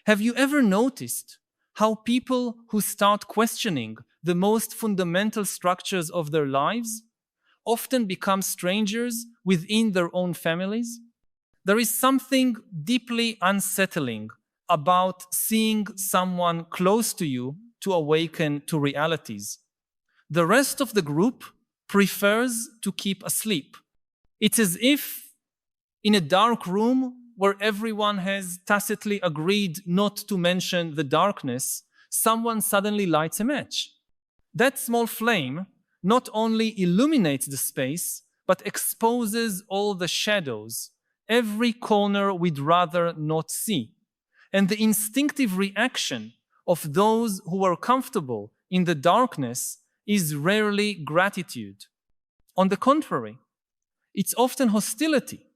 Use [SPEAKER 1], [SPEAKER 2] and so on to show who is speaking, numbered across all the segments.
[SPEAKER 1] Have you ever noticed how people who start questioning the most fundamental structures of their lives often become strangers within their own families? There is something deeply unsettling about seeing someone close to you to awaken to realities. The rest of the group prefers to keep asleep. It's as if in a dark room where everyone has tacitly agreed not to mention the darkness, someone suddenly lights a match. That small flame not only illuminates the space, but exposes all the shadows, every corner we'd rather not see. And the instinctive reaction of those who are comfortable in the darkness is rarely gratitude. On the contrary, it's often hostility,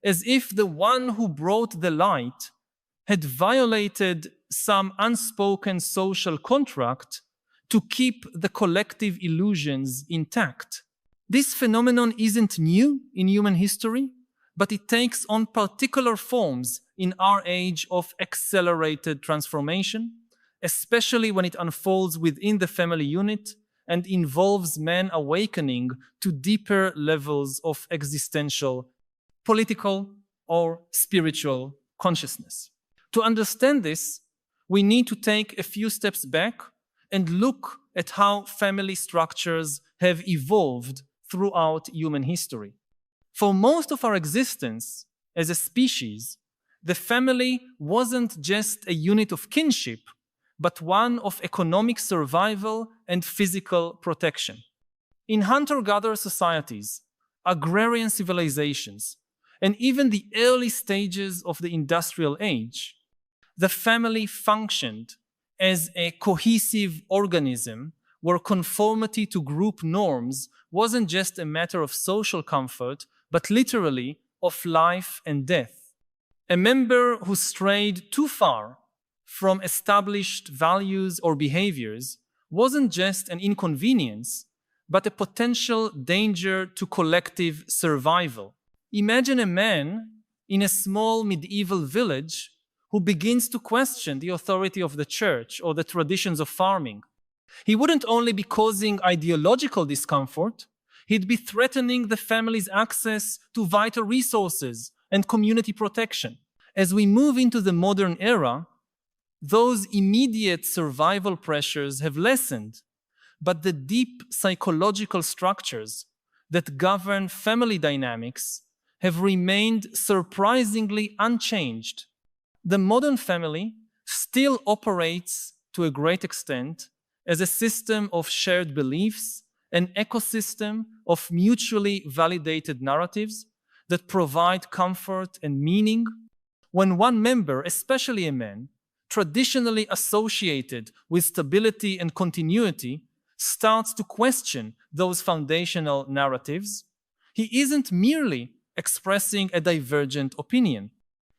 [SPEAKER 1] as if the one who brought the light had violated some unspoken social contract to keep the collective illusions intact. This phenomenon isn't new in human history, but it takes on particular forms in our age of accelerated transformation, especially when it unfolds within the family unit and involves men awakening to deeper levels of existential, political, or spiritual consciousness. To understand this, we need to take a few steps back and look at how family structures have evolved throughout human history. For most of our existence as a species, the family wasn't just a unit of kinship, but one of economic survival and physical protection. In hunter-gatherer societies, agrarian civilizations, and even the early stages of the industrial age, the family functioned as a cohesive organism where conformity to group norms wasn't just a matter of social comfort, but literally of life and death. A member who strayed too far from established values or behaviors wasn't just an inconvenience, but a potential danger to collective survival. Imagine a man in a small medieval village who begins to question the authority of the church or the traditions of farming. He wouldn't only be causing ideological discomfort, he'd be threatening the family's access to vital resources and community protection. As we move into the modern era, those immediate survival pressures have lessened, but the deep psychological structures that govern family dynamics have remained surprisingly unchanged. The modern family still operates to a great extent as a system of shared beliefs, an ecosystem of mutually validated narratives that provide comfort and meaning. When one member, especially a man, traditionally associated with stability and continuity, starts to question those foundational narratives, he isn't merely expressing a divergent opinion.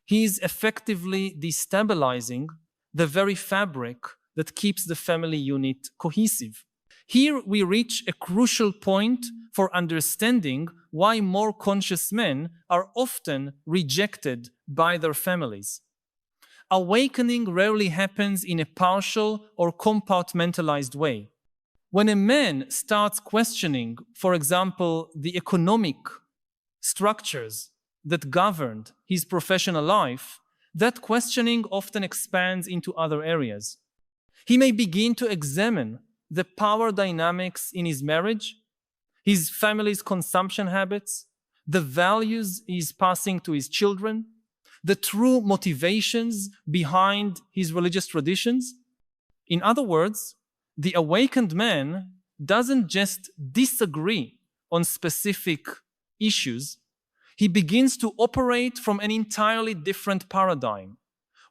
[SPEAKER 1] He is effectively destabilizing the very fabric that keeps the family unit cohesive. Here we reach a crucial point for understanding why more conscious men are often rejected by their families. Awakening rarely happens in a partial or compartmentalized way. When a man starts questioning, for example, the economic structures that governed his professional life, that questioning often expands into other areas. He may begin to examine the power dynamics in his marriage, his family's consumption habits, the values he's passing to his children, the true motivations behind his religious traditions. In other words, the awakened man doesn't just disagree on specific issues, he begins to operate from an entirely different paradigm,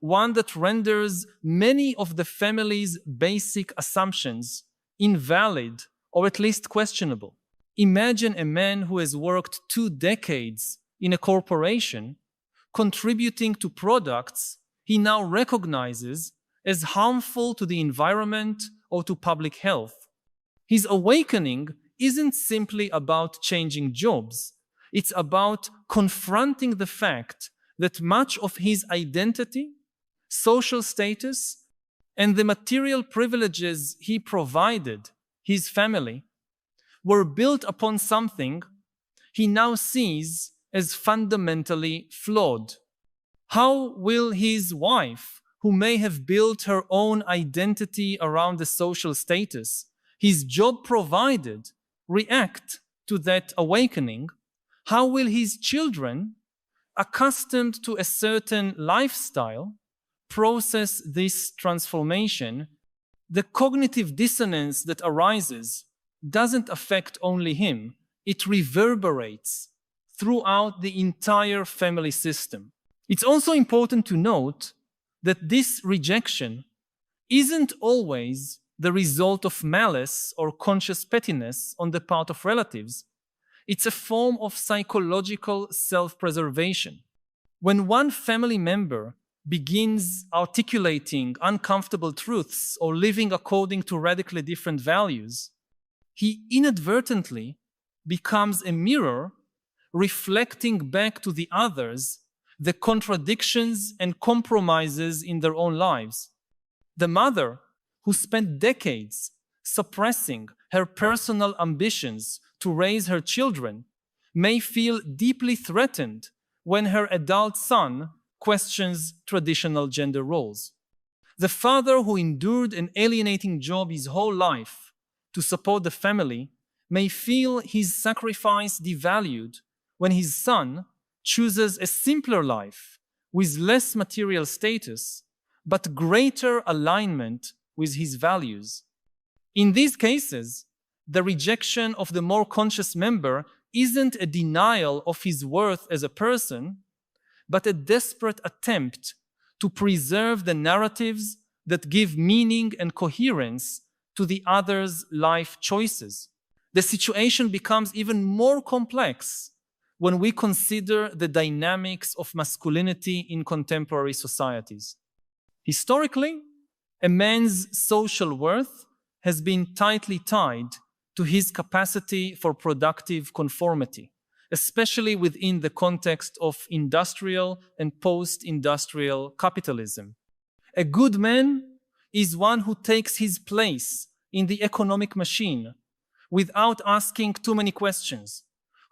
[SPEAKER 1] one that renders many of the family's basic assumptions invalid or at least questionable. Imagine a man who has worked 2 decades in a corporation contributing to products he now recognizes as harmful to the environment or to public health. His awakening isn't simply about changing jobs. It's about confronting the fact that much of his identity social status, and the material privileges he provided his family were built upon something he now sees as fundamentally flawed. How will his wife, who may have built her own identity around the social status his job provided, react to that awakening? How will his children, accustomed to a certain lifestyle, process this transformation? The cognitive dissonance that arises doesn't affect only him, it reverberates throughout the entire family system. It's also important to note that this rejection isn't always the result of malice or conscious pettiness on the part of relatives. It's a form of psychological self-preservation. When one family member begins articulating uncomfortable truths or living according to radically different values, he inadvertently becomes a mirror reflecting back to the others the contradictions and compromises in their own lives. The mother, who spent decades suppressing her personal ambitions to raise her children, may feel deeply threatened when her adult son questions traditional gender roles. The father, who endured an alienating job his whole life to support the family, may feel his sacrifice devalued when his son chooses a simpler life with less material status, but greater alignment with his values. In these cases, the rejection of the more conscious member isn't a denial of his worth as a person, but a desperate attempt to preserve the narratives that give meaning and coherence to the other's life choices. The situation becomes even more complex when we consider the dynamics of masculinity in contemporary societies. Historically, a man's social worth has been tightly tied to his capacity for productive conformity, especially within the context of industrial and post-industrial capitalism. A good man is one who takes his place in the economic machine without asking too many questions,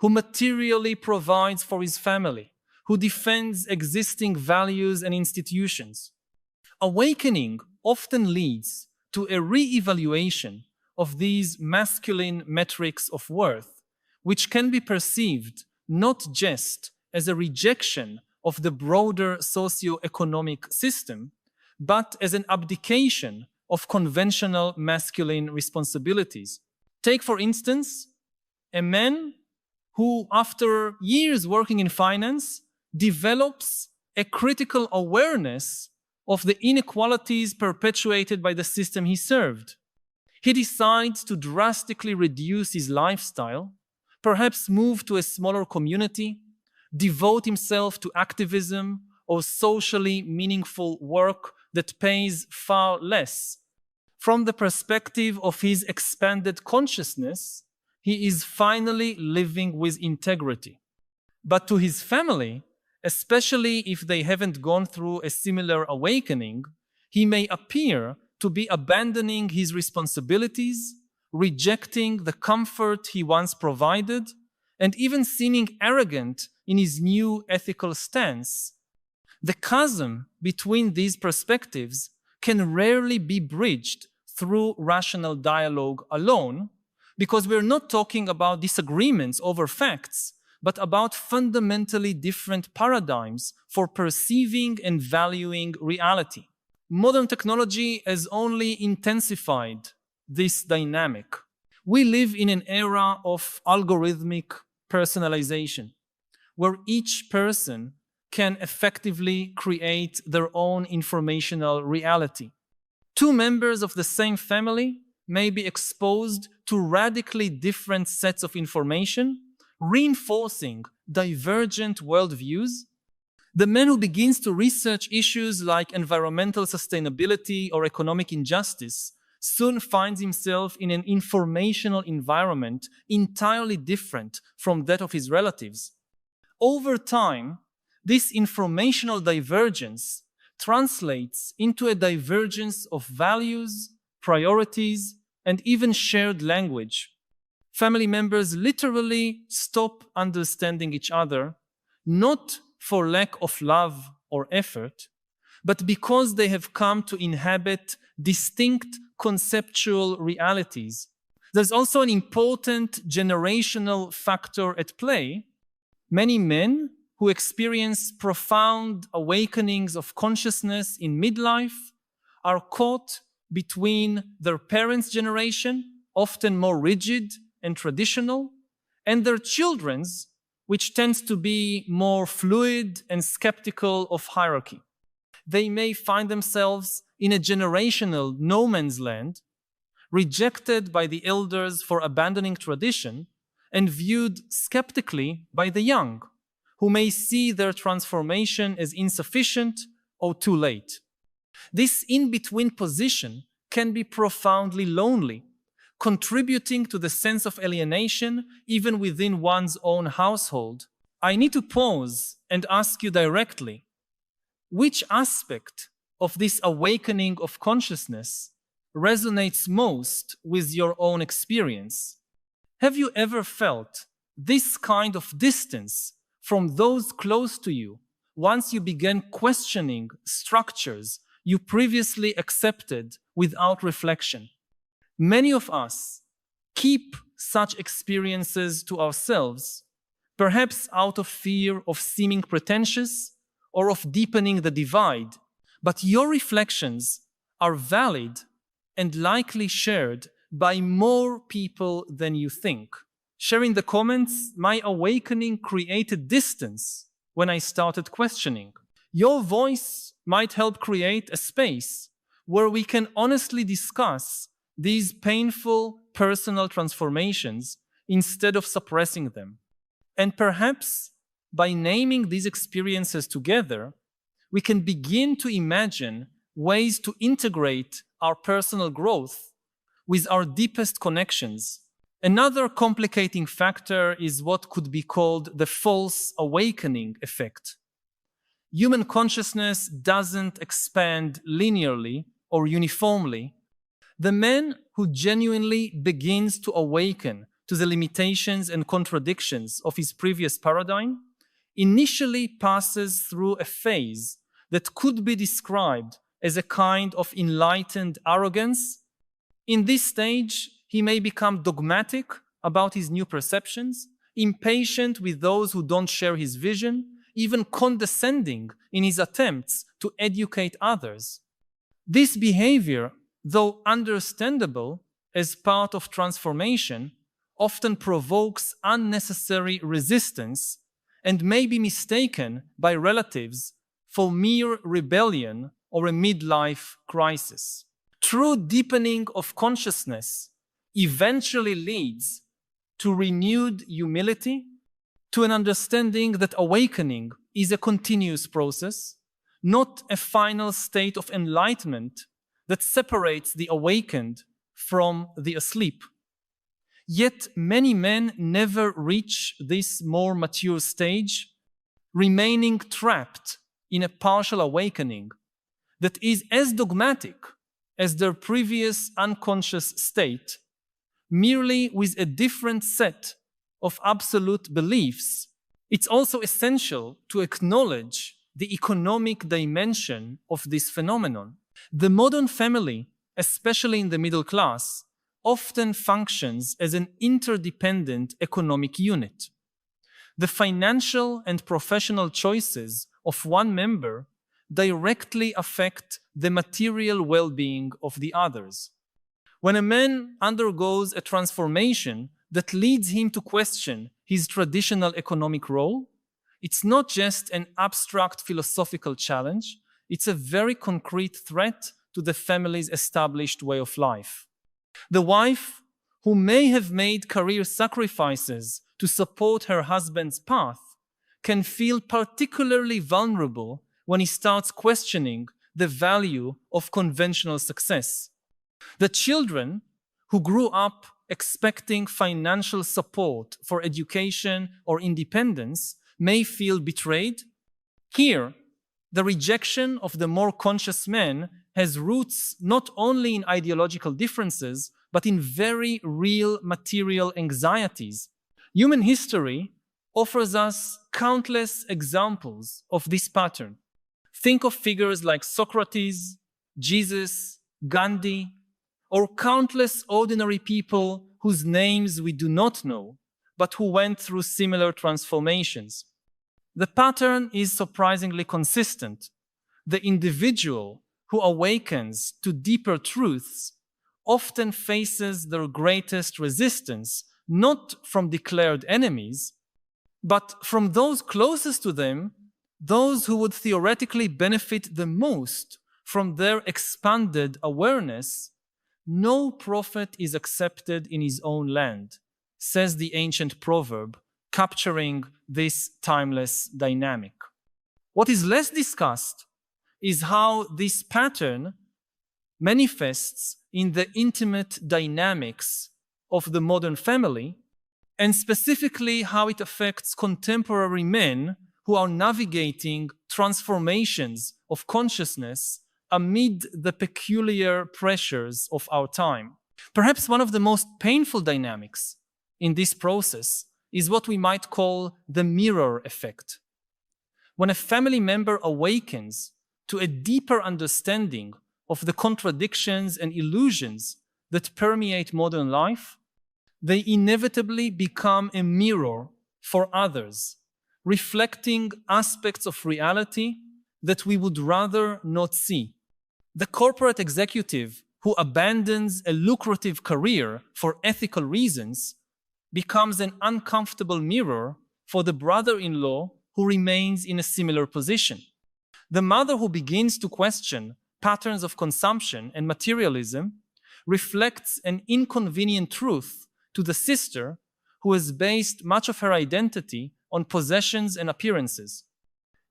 [SPEAKER 1] who materially provides for his family, who defends existing values and institutions. Awakening often leads to a re-evaluation of these masculine metrics of worth, which can be perceived not just as a rejection of the broader socio-economic system, but as an abdication of conventional masculine responsibilities. Take, for instance, a man who, after years working in finance, develops a critical awareness of the inequalities perpetuated by the system he served. He decides to drastically reduce his lifestyle, perhaps move to a smaller community, devote himself to activism or socially meaningful work that pays far less. From the perspective of his expanded consciousness, he is finally living with integrity. But to his family, especially if they haven't gone through a similar awakening, he may appear to be abandoning his responsibilities, rejecting the comfort he once provided, and even seeming arrogant in his new ethical stance. The chasm between these perspectives can rarely be bridged through rational dialogue alone, because we're not talking about disagreements over facts, but about fundamentally different paradigms for perceiving and valuing reality. Modern technology has only intensified this dynamic. We live in an era of algorithmic personalization, where each person can effectively create their own informational reality. Two members of the same family may be exposed to radically different sets of information, reinforcing divergent worldviews. The man who begins to research issues like environmental sustainability or economic injustice soon finds himself in an informational environment entirely different from that of his relatives. Over time, this informational divergence translates into a divergence of values, priorities, and even shared language. Family members literally stop understanding each other, not for lack of love or effort, but because they have come to inhabit distinct conceptual realities. There's also an important generational factor at play. Many men who experience profound awakenings of consciousness in midlife are caught between their parents' generation, often more rigid and traditional, and their children's, which tends to be more fluid and skeptical of hierarchy. They may find themselves in a generational no man's land, rejected by the elders for abandoning tradition, and viewed skeptically by the young, who may see their transformation as insufficient or too late. This in-between position can be profoundly lonely, contributing to the sense of alienation even within one's own household. I need to pause and ask you directly, which aspect of this awakening of consciousness resonates most with your own experience? Have you ever felt this kind of distance from those close to you once you began questioning structures you previously accepted without reflection? Many of us keep such experiences to ourselves, perhaps out of fear of seeming pretentious or of deepening the divide. But your reflections are valid and likely shared by more people than you think. Share in the comments, my awakening created distance when I started questioning. Your voice might help create a space where we can honestly discuss these painful personal transformations instead of suppressing them. And perhaps by naming these experiences together, we can begin to imagine ways to integrate our personal growth with our deepest connections. Another complicating factor is what could be called the false awakening effect. Human consciousness doesn't expand linearly or uniformly. The man who genuinely begins to awaken to the limitations and contradictions of his previous paradigm initially passes through a phase that could be described as a kind of enlightened arrogance. In this stage, he may become dogmatic about his new perceptions, impatient with those who don't share his vision, even condescending in his attempts to educate others. This behavior, though understandable as part of transformation, often provokes unnecessary resistance and may be mistaken by relatives for mere rebellion or a midlife crisis. True deepening of consciousness eventually leads to renewed humility, to an understanding that awakening is a continuous process, not a final state of enlightenment that separates the awakened from the asleep. Yet many men never reach this more mature stage, remaining trapped in a partial awakening that is as dogmatic as their previous unconscious state, merely with a different set of absolute beliefs. It's also essential to acknowledge the economic dimension of this phenomenon. The modern family, especially in the middle class, often functions as an interdependent economic unit. The financial and professional choices of one member directly affect the material well-being of the others. When a man undergoes a transformation that leads him to question his traditional economic role, it's not just an abstract philosophical challenge, it's a very concrete threat to the family's established way of life. The wife, who may have made career sacrifices to support her husband's path, can feel particularly vulnerable when he starts questioning the value of conventional success. The children who grew up expecting financial support for education or independence may feel betrayed. Here, The rejection of the more conscious man has roots not only in ideological differences, but in very real material anxieties. Human history offers us countless examples of this pattern. Think of figures like Socrates, Jesus, Gandhi, or countless ordinary people whose names we do not know, but who went through similar transformations. The pattern is surprisingly consistent. The individual who awakens to deeper truths often faces their greatest resistance, not from declared enemies, but from those closest to them, those who would theoretically benefit the most from their expanded awareness. No prophet is accepted in his own land, says the ancient proverb, capturing this timeless dynamic. What is less discussed is how this pattern manifests in the intimate dynamics of the modern family, and specifically how it affects contemporary men who are navigating transformations of consciousness amid the peculiar pressures of our time. Perhaps one of the most painful dynamics in this process is what we might call the mirror effect. When a family member awakens to a deeper understanding of the contradictions and illusions that permeate modern life, they inevitably become a mirror for others, reflecting aspects of reality that we would rather not see. The corporate executive who abandons a lucrative career for ethical reasons becomes an uncomfortable mirror for the brother-in-law who remains in a similar position. The mother who begins to question patterns of consumption and materialism reflects an inconvenient truth to the sister who has based much of her identity on possessions and appearances.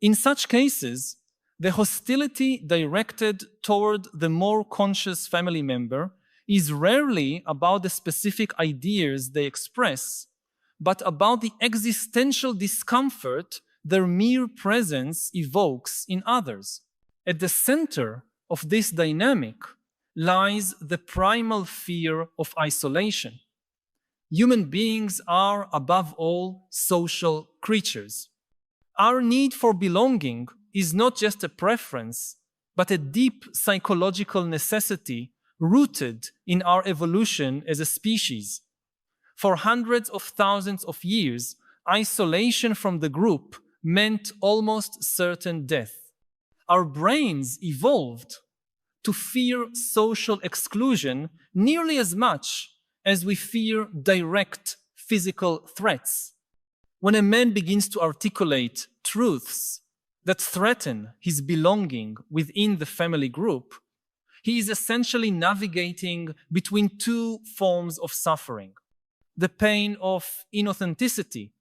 [SPEAKER 1] In such cases, the hostility directed toward the more conscious family member is rarely about the specific ideas they express, but about the existential discomfort their mere presence evokes in others. At the center of this dynamic lies the primal fear of isolation. Human beings are, above all, social creatures. Our need for belonging is not just a preference, but a deep psychological necessity rooted in our evolution as a species. For hundreds of thousands of years, isolation from the group meant almost certain death. Our brains evolved to fear social exclusion nearly as much as we fear direct physical threats. When a man begins to articulate truths that threaten his belonging within the family group, he is essentially navigating between two forms of suffering: the pain of inauthenticity,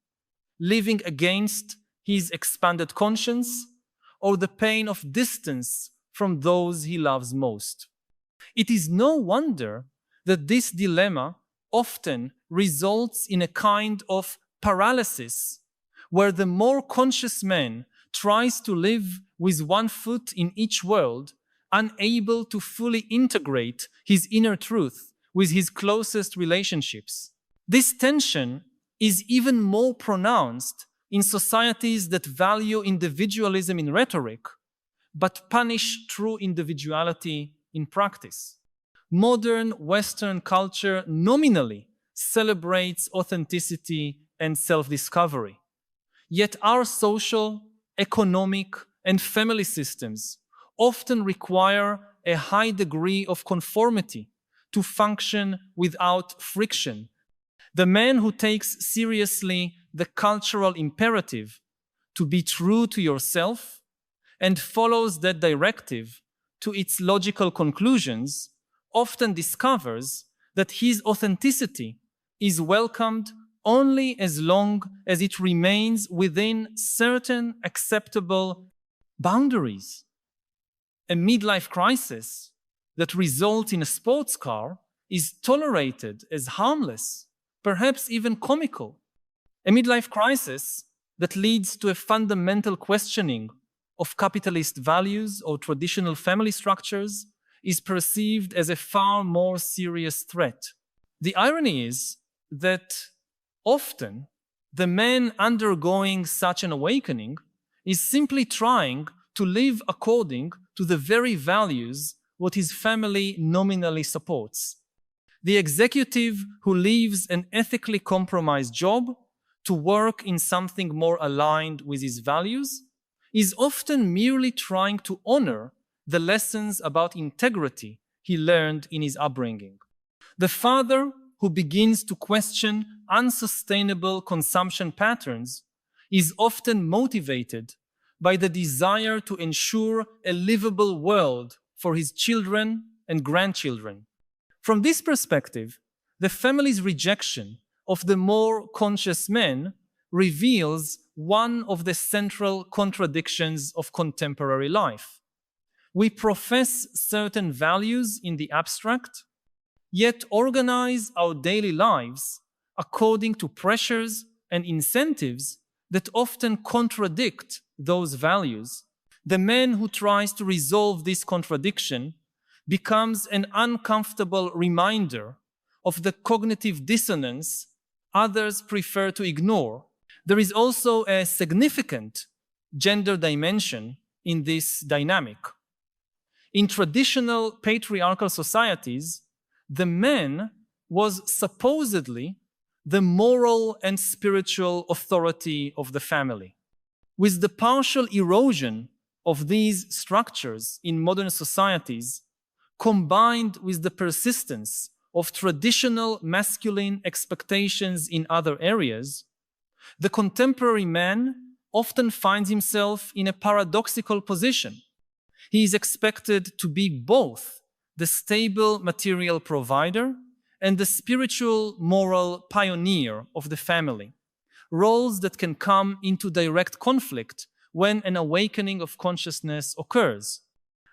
[SPEAKER 1] living against his expanded conscience, or the pain of distance from those he loves most. It is no wonder that this dilemma often results in a kind of paralysis, where the more conscious man tries to live with one foot in each world, unable to fully integrate his inner truth with his closest relationships. This tension is even more pronounced in societies that value individualism in rhetoric, but punish true individuality in practice. Modern Western culture nominally celebrates authenticity and self-discovery. Yet our social, economic, and family systems often require a high degree of conformity to function without friction. The man who takes seriously the cultural imperative to be true to yourself and follows that directive to its logical conclusions often discovers that his authenticity is welcomed only as long as it remains within certain acceptable boundaries. A midlife crisis that results in a sports car is tolerated as harmless, perhaps even comical. A midlife crisis that leads to a fundamental questioning of capitalist values or traditional family structures is perceived as a far more serious threat. The irony is that often the man undergoing such an awakening is simply trying to live according to the very values what his family nominally supports. The executive who leaves an ethically compromised job to work in something more aligned with his values is often merely trying to honor the lessons about integrity he learned in his upbringing. The father who begins to question unsustainable consumption patterns is often motivated by the desire to ensure a livable world for his children and grandchildren. From this perspective, the family's rejection of the more conscious man reveals one of the central contradictions of contemporary life. We profess certain values in the abstract, yet organize our daily lives according to pressures and incentives that often contradict those values. The man who tries to resolve this contradiction becomes an uncomfortable reminder of the cognitive dissonance others prefer to ignore. There is also a significant gender dimension in this dynamic. In traditional patriarchal societies, the man was supposedly the moral and spiritual authority of the family. With the partial erosion of these structures in modern societies, combined with the persistence of traditional masculine expectations in other areas, the contemporary man often finds himself in a paradoxical position. He is expected to be both the stable material provider and the spiritual moral pioneer of the family, roles that can come into direct conflict when an awakening of consciousness occurs.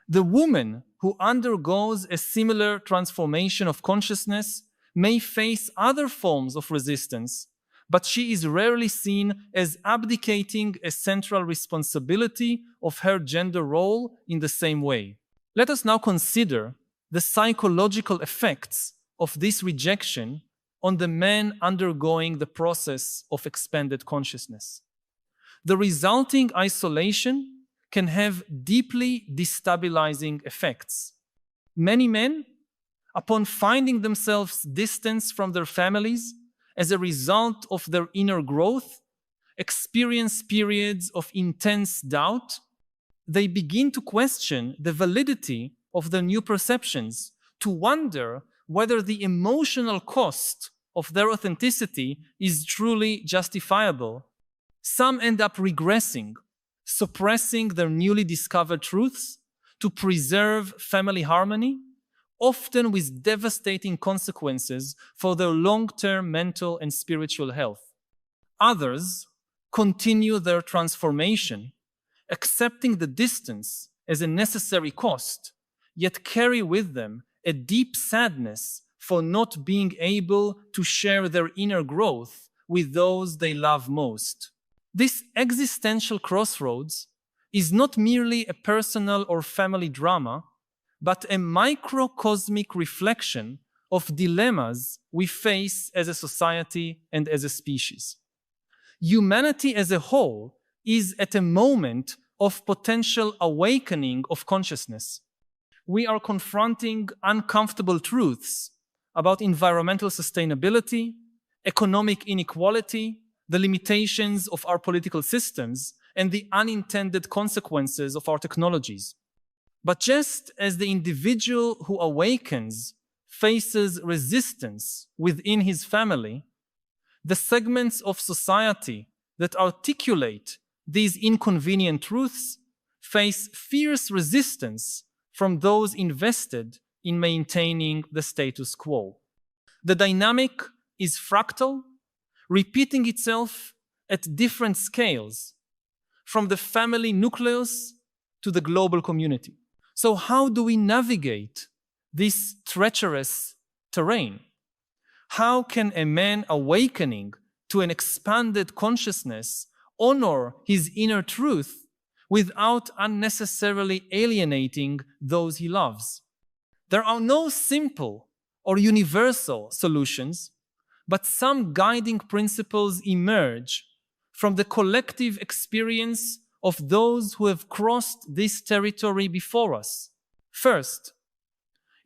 [SPEAKER 1] The woman who undergoes a similar transformation of consciousness may face other forms of resistance, but she is rarely seen as abdicating a central responsibility of her gender role in the same way. Let us now consider the psychological effects of this rejection on the man undergoing the process of expanded consciousness. The resulting isolation can have deeply destabilizing effects. Many men, upon finding themselves distanced from their families as a result of their inner growth, experience periods of intense doubt. They begin to question the validity of their new perceptions, to wonder whether the emotional cost of their authenticity is truly justifiable. Some end up regressing, suppressing their newly discovered truths to preserve family harmony, often with devastating consequences for their long-term mental and spiritual health. Others continue their transformation, accepting the distance as a necessary cost, yet carry with them a deep sadness for not being able to share their inner growth with those they love most. This existential crossroads is not merely a personal or family drama, but a microcosmic reflection of dilemmas we face as a society and as a species. Humanity as a whole is at a moment of potential awakening of consciousness. We are confronting uncomfortable truths about environmental sustainability, economic inequality, the limitations of our political systems, and the unintended consequences of our technologies. But just as the individual who awakens faces resistance within his family, the segments of society that articulate these inconvenient truths face fierce resistance from those invested in maintaining the status quo. The dynamic is fractal, repeating itself at different scales, from the family nucleus to the global community. So how do we navigate this treacherous terrain? How can a man awakening to an expanded consciousness honor his inner truth without unnecessarily alienating those he loves. There are no simple or universal solutions, but some guiding principles emerge from the collective experience of those who have crossed this territory before us. First,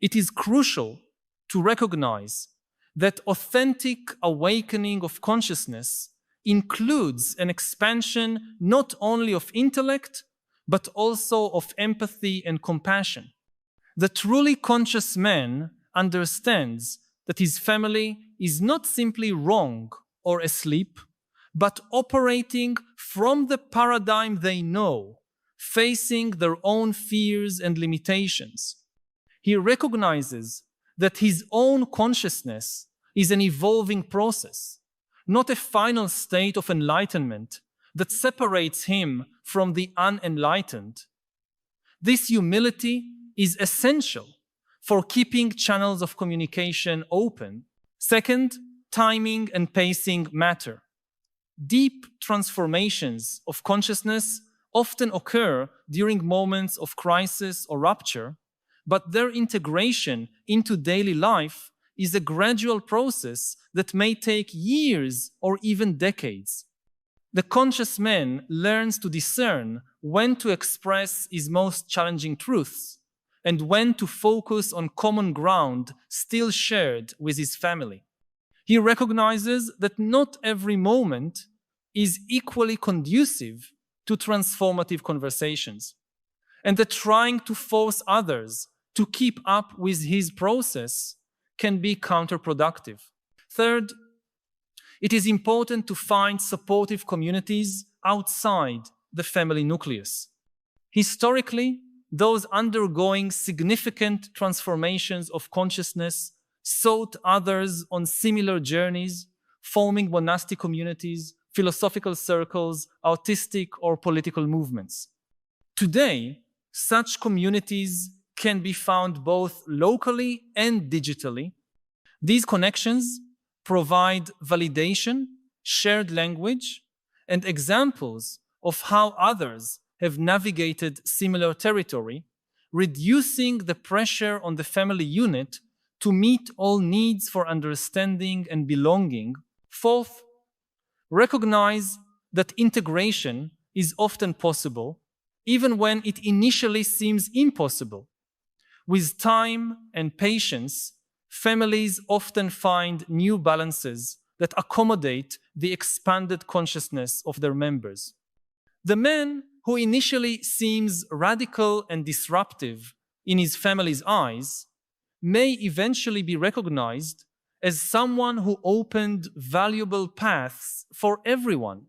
[SPEAKER 1] it is crucial to recognize that authentic awakening of consciousness includes an expansion not only of intellect, but also of empathy and compassion. The truly conscious man understands that his family is not simply wrong or asleep, but operating from the paradigm they know, facing their own fears and limitations. He recognizes that his own consciousness is an evolving process, not a final state of enlightenment that separates him from the unenlightened. This humility is essential for keeping channels of communication open. Second, timing and pacing matter. Deep transformations of consciousness often occur during moments of crisis or rupture, but their integration into daily life is a gradual process that may take years or even decades. The conscious man learns to discern when to express his most challenging truths and when to focus on common ground still shared with his family. He recognizes that not every moment is equally conducive to transformative conversations, and that trying to force others to keep up with his process can be counterproductive. Third, it is important to find supportive communities outside the family nucleus. Historically, those undergoing significant transformations of consciousness sought others on similar journeys, forming monastic communities, philosophical circles, artistic or political movements. Today, such communities can be found both locally and digitally. These connections provide validation, shared language, and examples of how others have navigated similar territory, reducing the pressure on the family unit to meet all needs for understanding and belonging. Fourth, recognize that integration is often possible, even when it initially seems impossible. With time and patience, families often find new balances that accommodate the expanded consciousness of their members. The man who initially seems radical and disruptive in his family's eyes may eventually be recognized as someone who opened valuable paths for everyone.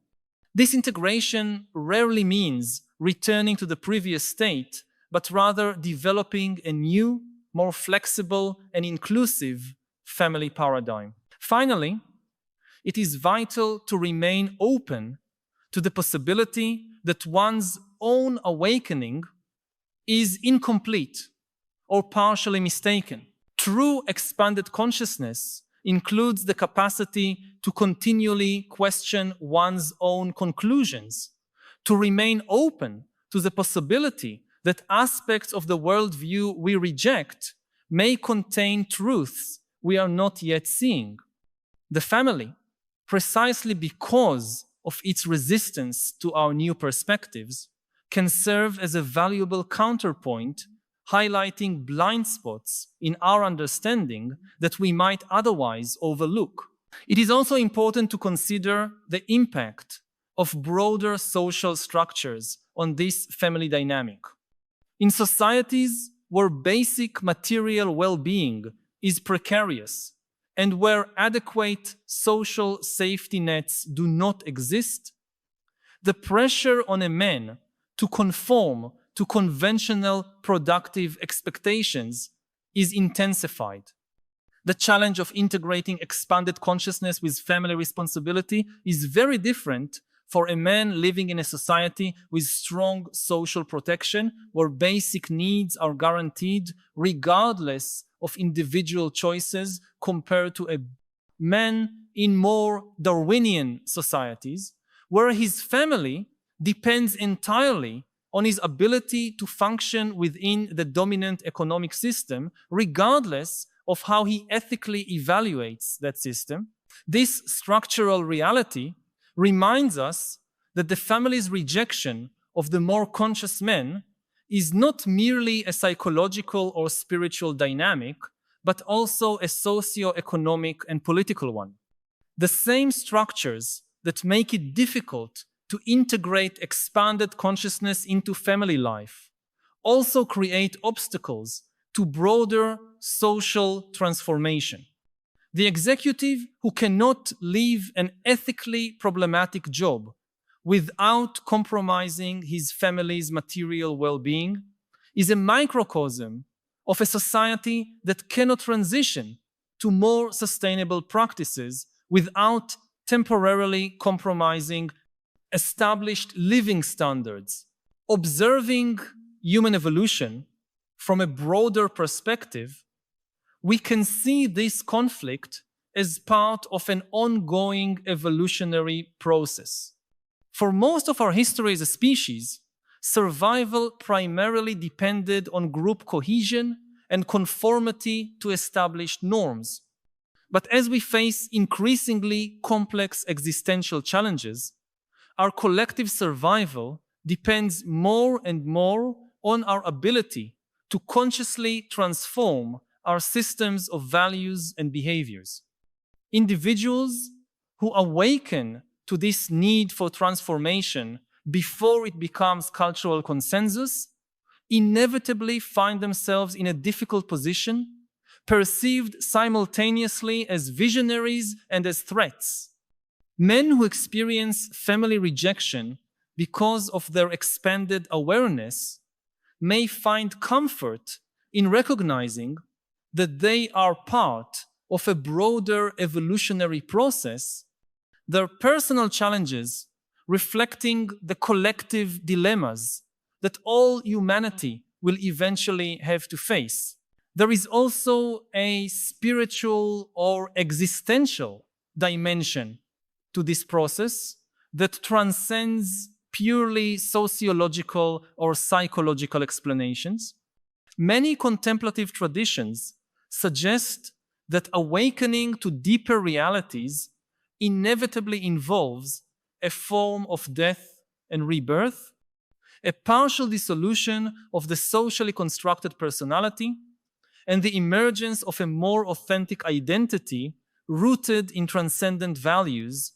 [SPEAKER 1] This integration rarely means returning to the previous state, but rather developing a new, more flexible and inclusive family paradigm. Finally, it is vital to remain open to the possibility that one's own awakening is incomplete or partially mistaken. True expanded consciousness includes the capacity to continually question one's own conclusions, to remain open to the possibility that aspects of the worldview we reject may contain truths we are not yet seeing. The family, precisely because of its resistance to our new perspectives, can serve as a valuable counterpoint, highlighting blind spots in our understanding that we might otherwise overlook. It is also important to consider the impact of broader social structures on this family dynamic. In societies where basic material well-being is precarious and where adequate social safety nets do not exist, the pressure on a man to conform to conventional productive expectations is intensified. The challenge of integrating expanded consciousness with family responsibility is very different for a man living in a society with strong social protection, where basic needs are guaranteed regardless of individual choices, compared to a man in more Darwinian societies, where his family depends entirely on his ability to function within the dominant economic system, regardless of how he ethically evaluates that system. This structural reality reminds us that the family's rejection of the more conscious man is not merely a psychological or spiritual dynamic, but also a socio-economic and political one. The same structures that make it difficult to integrate expanded consciousness into family life also create obstacles to broader social transformation. The executive who cannot leave an ethically problematic job without compromising his family's material well-being is a microcosm of a society that cannot transition to more sustainable practices without temporarily compromising established living standards. Observing human evolution from a broader perspective, we can see this conflict as part of an ongoing evolutionary process. For most of our history as a species, survival primarily depended on group cohesion and conformity to established norms. But as we face increasingly complex existential challenges, our collective survival depends more and more on our ability to consciously transform our systems of values and behaviors. Individuals who awaken to this need for transformation before it becomes cultural consensus inevitably find themselves in a difficult position, perceived simultaneously as visionaries and as threats. Men who experience family rejection because of their expanded awareness may find comfort in recognizing that they are part of a broader evolutionary process, their personal challenges reflecting the collective dilemmas that all humanity will eventually have to face. There is also a spiritual or existential dimension to this process that transcends purely sociological or psychological explanations. Many contemplative traditions suggest that awakening to deeper realities inevitably involves a form of death and rebirth, a partial dissolution of the socially constructed personality, and the emergence of a more authentic identity rooted in transcendent values.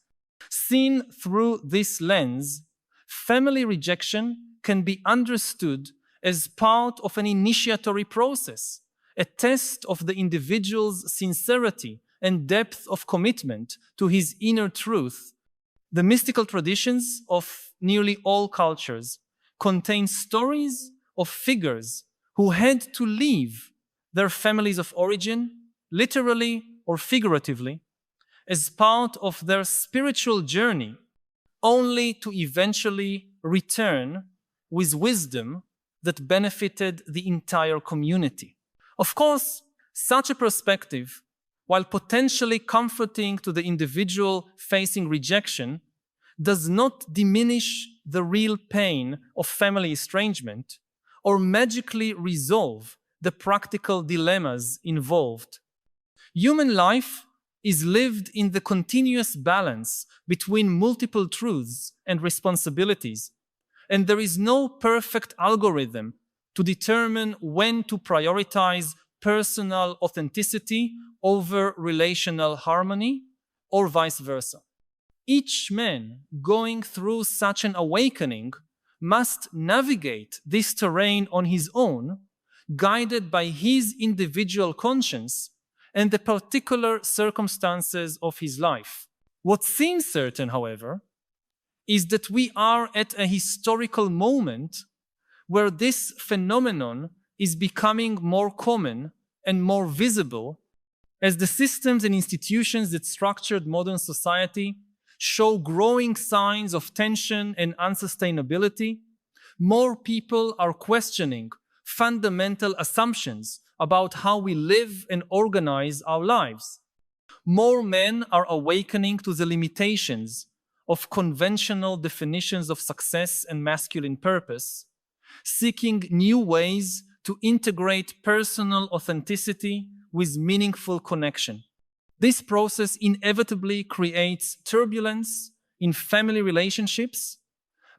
[SPEAKER 1] Seen through this lens, family rejection can be understood as part of an initiatory process, a test of the individual's sincerity and depth of commitment to his inner truth. The mystical traditions of nearly all cultures contain stories of figures who had to leave their families of origin, literally or figuratively, as part of their spiritual journey, only to eventually return with wisdom that benefited the entire community. Of course, such a perspective, while potentially comforting to the individual facing rejection, does not diminish the real pain of family estrangement or magically resolve the practical dilemmas involved. Human life is lived in the continuous balance between multiple truths and responsibilities, and there is no perfect algorithm to determine when to prioritize personal authenticity over relational harmony, or vice versa. Each man going through such an awakening must navigate this terrain on his own, guided by his individual conscience and the particular circumstances of his life. What seems certain, however, is that we are at a historical moment where this phenomenon is becoming more common and more visible as the systems and institutions that structured modern society show growing signs of tension and unsustainability. More people are questioning fundamental assumptions about how we live and organize our lives. More men are awakening to the limitations of conventional definitions of success and masculine purpose, seeking new ways to integrate personal authenticity with meaningful connection. This process inevitably creates turbulence in family relationships,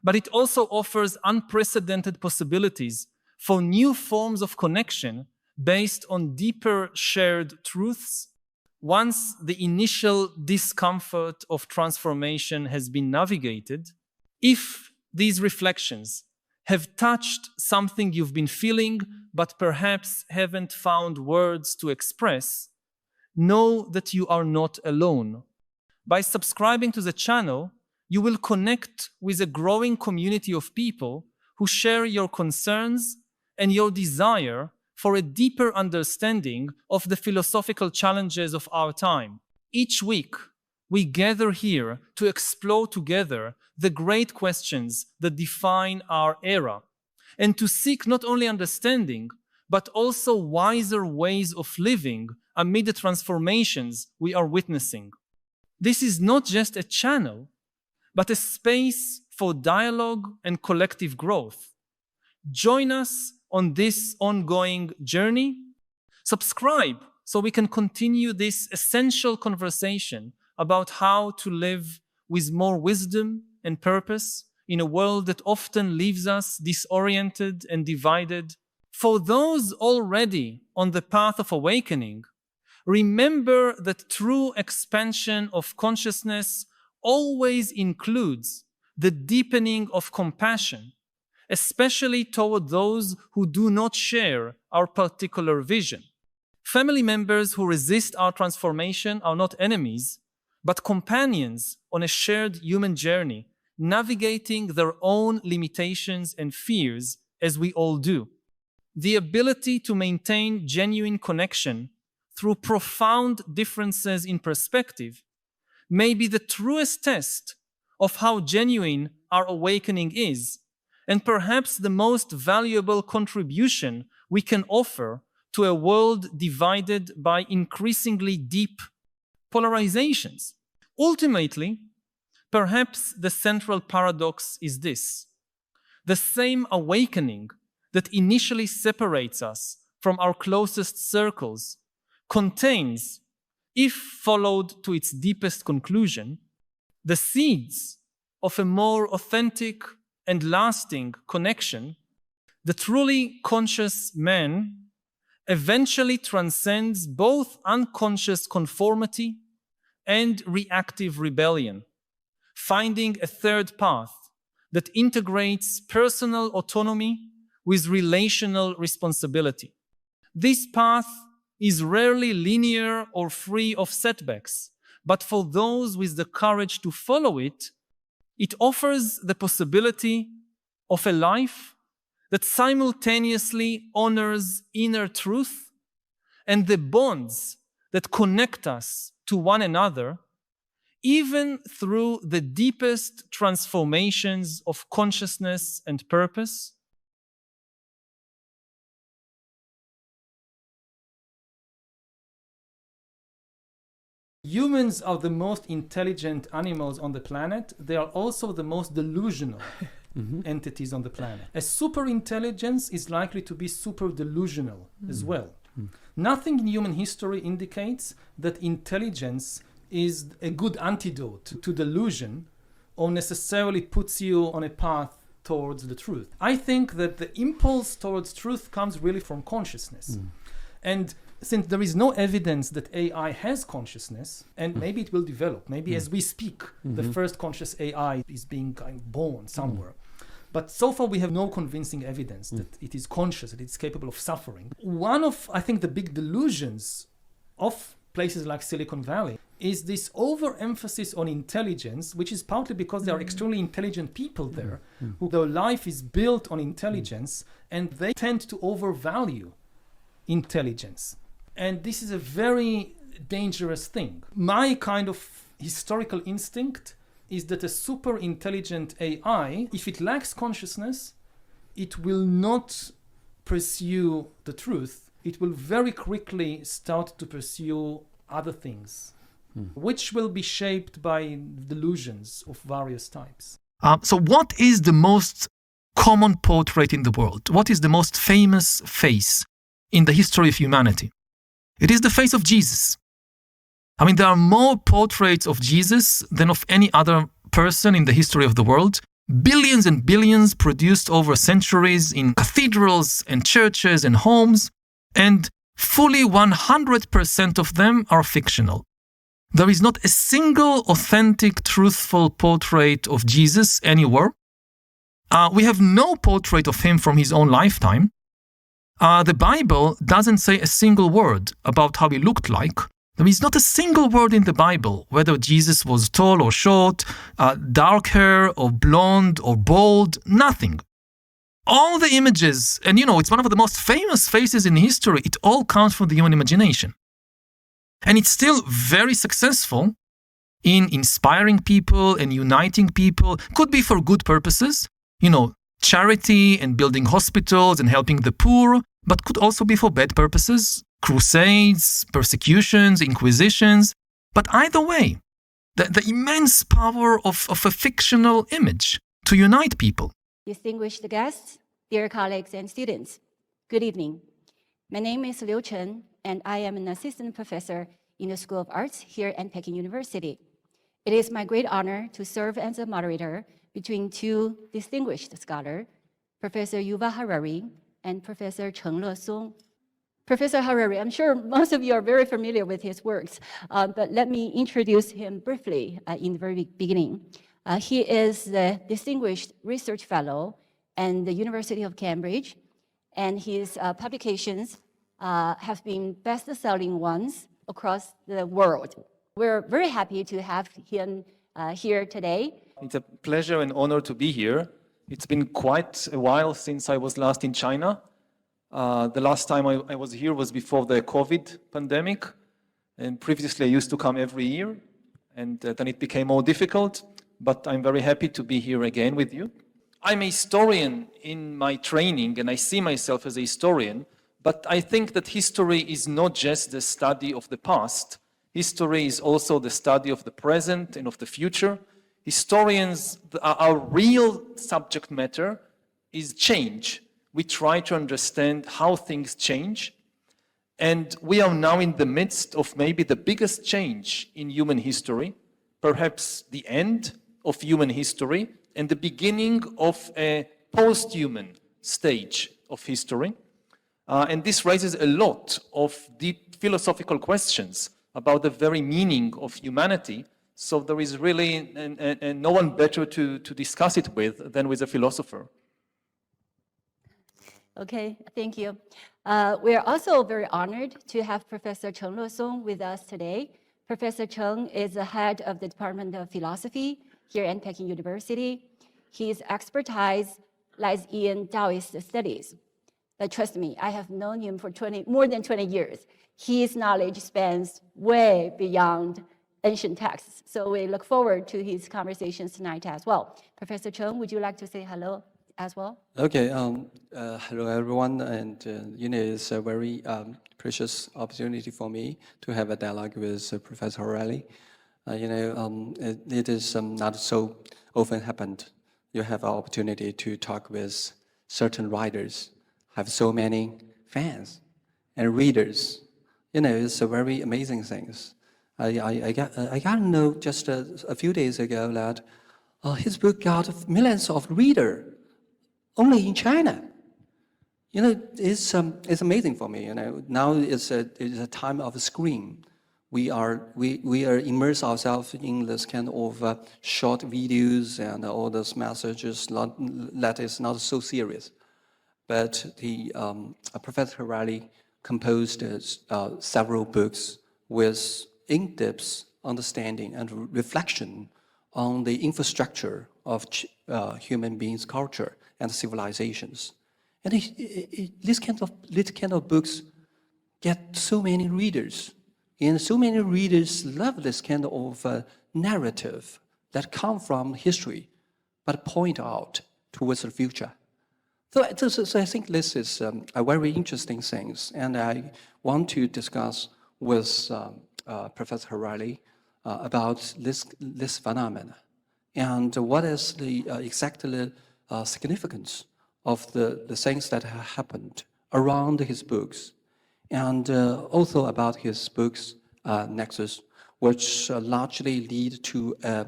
[SPEAKER 1] but it also offers unprecedented possibilities for new forms of connection based on deeper shared truths. Once the initial discomfort of transformation has been navigated, if these reflections have touched something you've been feeling but perhaps haven't found words to express, know that you are not alone. By subscribing to the channel, you will connect with a growing community of people who share your concerns and your desire for a deeper understanding of the philosophical challenges of our time. Each week, we gather here to explore together the great questions that define our era, and to seek not only understanding, but also wiser ways of living amid the transformations we are witnessing. This is not just a channel, but a space for dialogue and collective growth. Join us on this ongoing journey. Subscribe so we can continue this essential conversation about how to live with more wisdom and purpose in a world that often leaves us disoriented and divided. For those already on the path of awakening, remember that true expansion of consciousness always includes the deepening of compassion, especially toward those who do not share our particular vision. Family members who resist our transformation are not enemies, but companions on a shared human journey, navigating their own limitations and fears as we all do. The ability to maintain genuine connection through profound differences in perspective may be the truest test of how genuine our awakening is, and perhaps the most valuable contribution we can offer to a world divided by increasingly deep polarizations. Ultimately, perhaps the central paradox is this: the same awakening that initially separates us from our closest circles contains, if followed to its deepest conclusion, the seeds of a more authentic and lasting connection. The truly conscious man eventually transcends both unconscious conformity and reactive rebellion, finding a third path that integrates personal autonomy with relational responsibility. This path is rarely linear or free of setbacks, but for those with the courage to follow it, it offers the possibility of a life that simultaneously honors inner truth and the bonds that connect us to one another, even through the deepest transformations of consciousness and purpose. Humans are the most intelligent animals on the planet. They are also the most delusional entities on the planet. A super intelligence is likely to be super delusional as well. Nothing in human history indicates that intelligence is a good antidote to delusion or necessarily puts you on a path towards the truth. I think that the impulse towards truth comes really from consciousness. And since there is no evidence that AI has consciousness, and maybe it will develop, maybe as we speak, the first conscious AI is being kind of born somewhere. But so far we have no convincing evidence that it is conscious, that it's capable of suffering. One of, I think, the big delusions of places like Silicon Valley is this overemphasis on intelligence, which is partly because there are extremely intelligent people there, who their life is built on intelligence, and they tend to overvalue intelligence. And this is a very dangerous thing. My kind of historical instinct is that a super intelligent AI, if it lacks consciousness, it will not pursue the truth. It will very quickly start to pursue other things, which will be shaped by delusions of various types.
[SPEAKER 2] So what is the most common portrait in the world? What is the most famous face in the history of humanity? It is the face of Jesus. I mean, there are more portraits of Jesus than of any other person in the history of the world. Billions and billions produced over centuries in cathedrals and churches and homes, and fully 100% of them are fictional. There is not a single authentic, truthful portrait of Jesus anywhere. We have no portrait of him from his own lifetime. The Bible doesn't say a single word about how he looked like. There is not a single word in the Bible, whether Jesus was tall or short, dark hair or blonde or bald, nothing. All the images, and it's one of the most famous faces in history, it all comes from the human imagination. And it's still very successful in inspiring people and uniting people. Could be for good purposes, charity and building hospitals and helping the poor, but could also be for bad purposes, crusades, persecutions, inquisitions. But either way, the immense power of a fictional image to unite people.
[SPEAKER 3] Distinguished guests, dear colleagues and students, good evening. My name is Liu Chen, and I am an assistant professor in the School of Arts here at Peking University. It is my great honor to serve as a moderator between two distinguished scholars, Professor Yuval Harari and Professor Cheng-Le Song. Professor Harari, I'm sure most of you are very familiar with his works, but let me introduce him briefly in the very beginning. He is the Distinguished Research Fellow at the University of Cambridge, and his publications have been best-selling ones across the world. We're very happy to have him here today.
[SPEAKER 4] It's a pleasure and honor to be here. It's been quite a while since I was last in China. The last time I was here was before the COVID pandemic, and previously I used to come every year, and then it became more difficult, but I'm very happy to be here again with you. I'm a historian in my training, and I see myself as a historian, but I think that history is not just the study of the past. History is also the study of the present and of the future. Historians, our real subject matter is change. We try to understand how things change, and we are now in the midst of maybe the biggest change in human history, perhaps the end of human history and the beginning of a post-human stage of history. And this raises a lot of deep philosophical questions about the very meaning of humanity. So there is really no one better to discuss it with than with a philosopher.
[SPEAKER 3] Okay, thank you. We are also very honored to have Professor Cheng-Le Song with us today. Professor Cheng is the head of the Department of Philosophy here at Peking University. His expertise lies in Taoist studies. But trust me, I have known him for more than 20 years. His knowledge spans way beyond ancient texts. So we look forward to his conversations tonight as well. Professor Cheng, would you like to say hello as well?
[SPEAKER 5] Okay, hello everyone, and it's a very precious opportunity for me to have a dialogue with Professor Harari. It is not so often happened. You have an opportunity to talk with certain writers, have so many fans and readers. It's a very amazing thing. I got to know just a few days ago that his book got millions of readers only in China. It's amazing for me. Now it's a time of screen. We are immerse ourselves in this kind of short videos and all those messages that is not so serious. But Professor Harari composed several books with in-depth understanding and reflection on the infrastructure of human beings' culture and civilizations. And this kind of books get so many readers. And so many readers love this kind of narrative that come from history, but point out towards the future. So I think this is a very interesting thing, and I want to discuss with Professor Harari about this phenomena, and what is the exactly significance of the things that have happened around his books, and also about his books, Nexus, which largely lead to a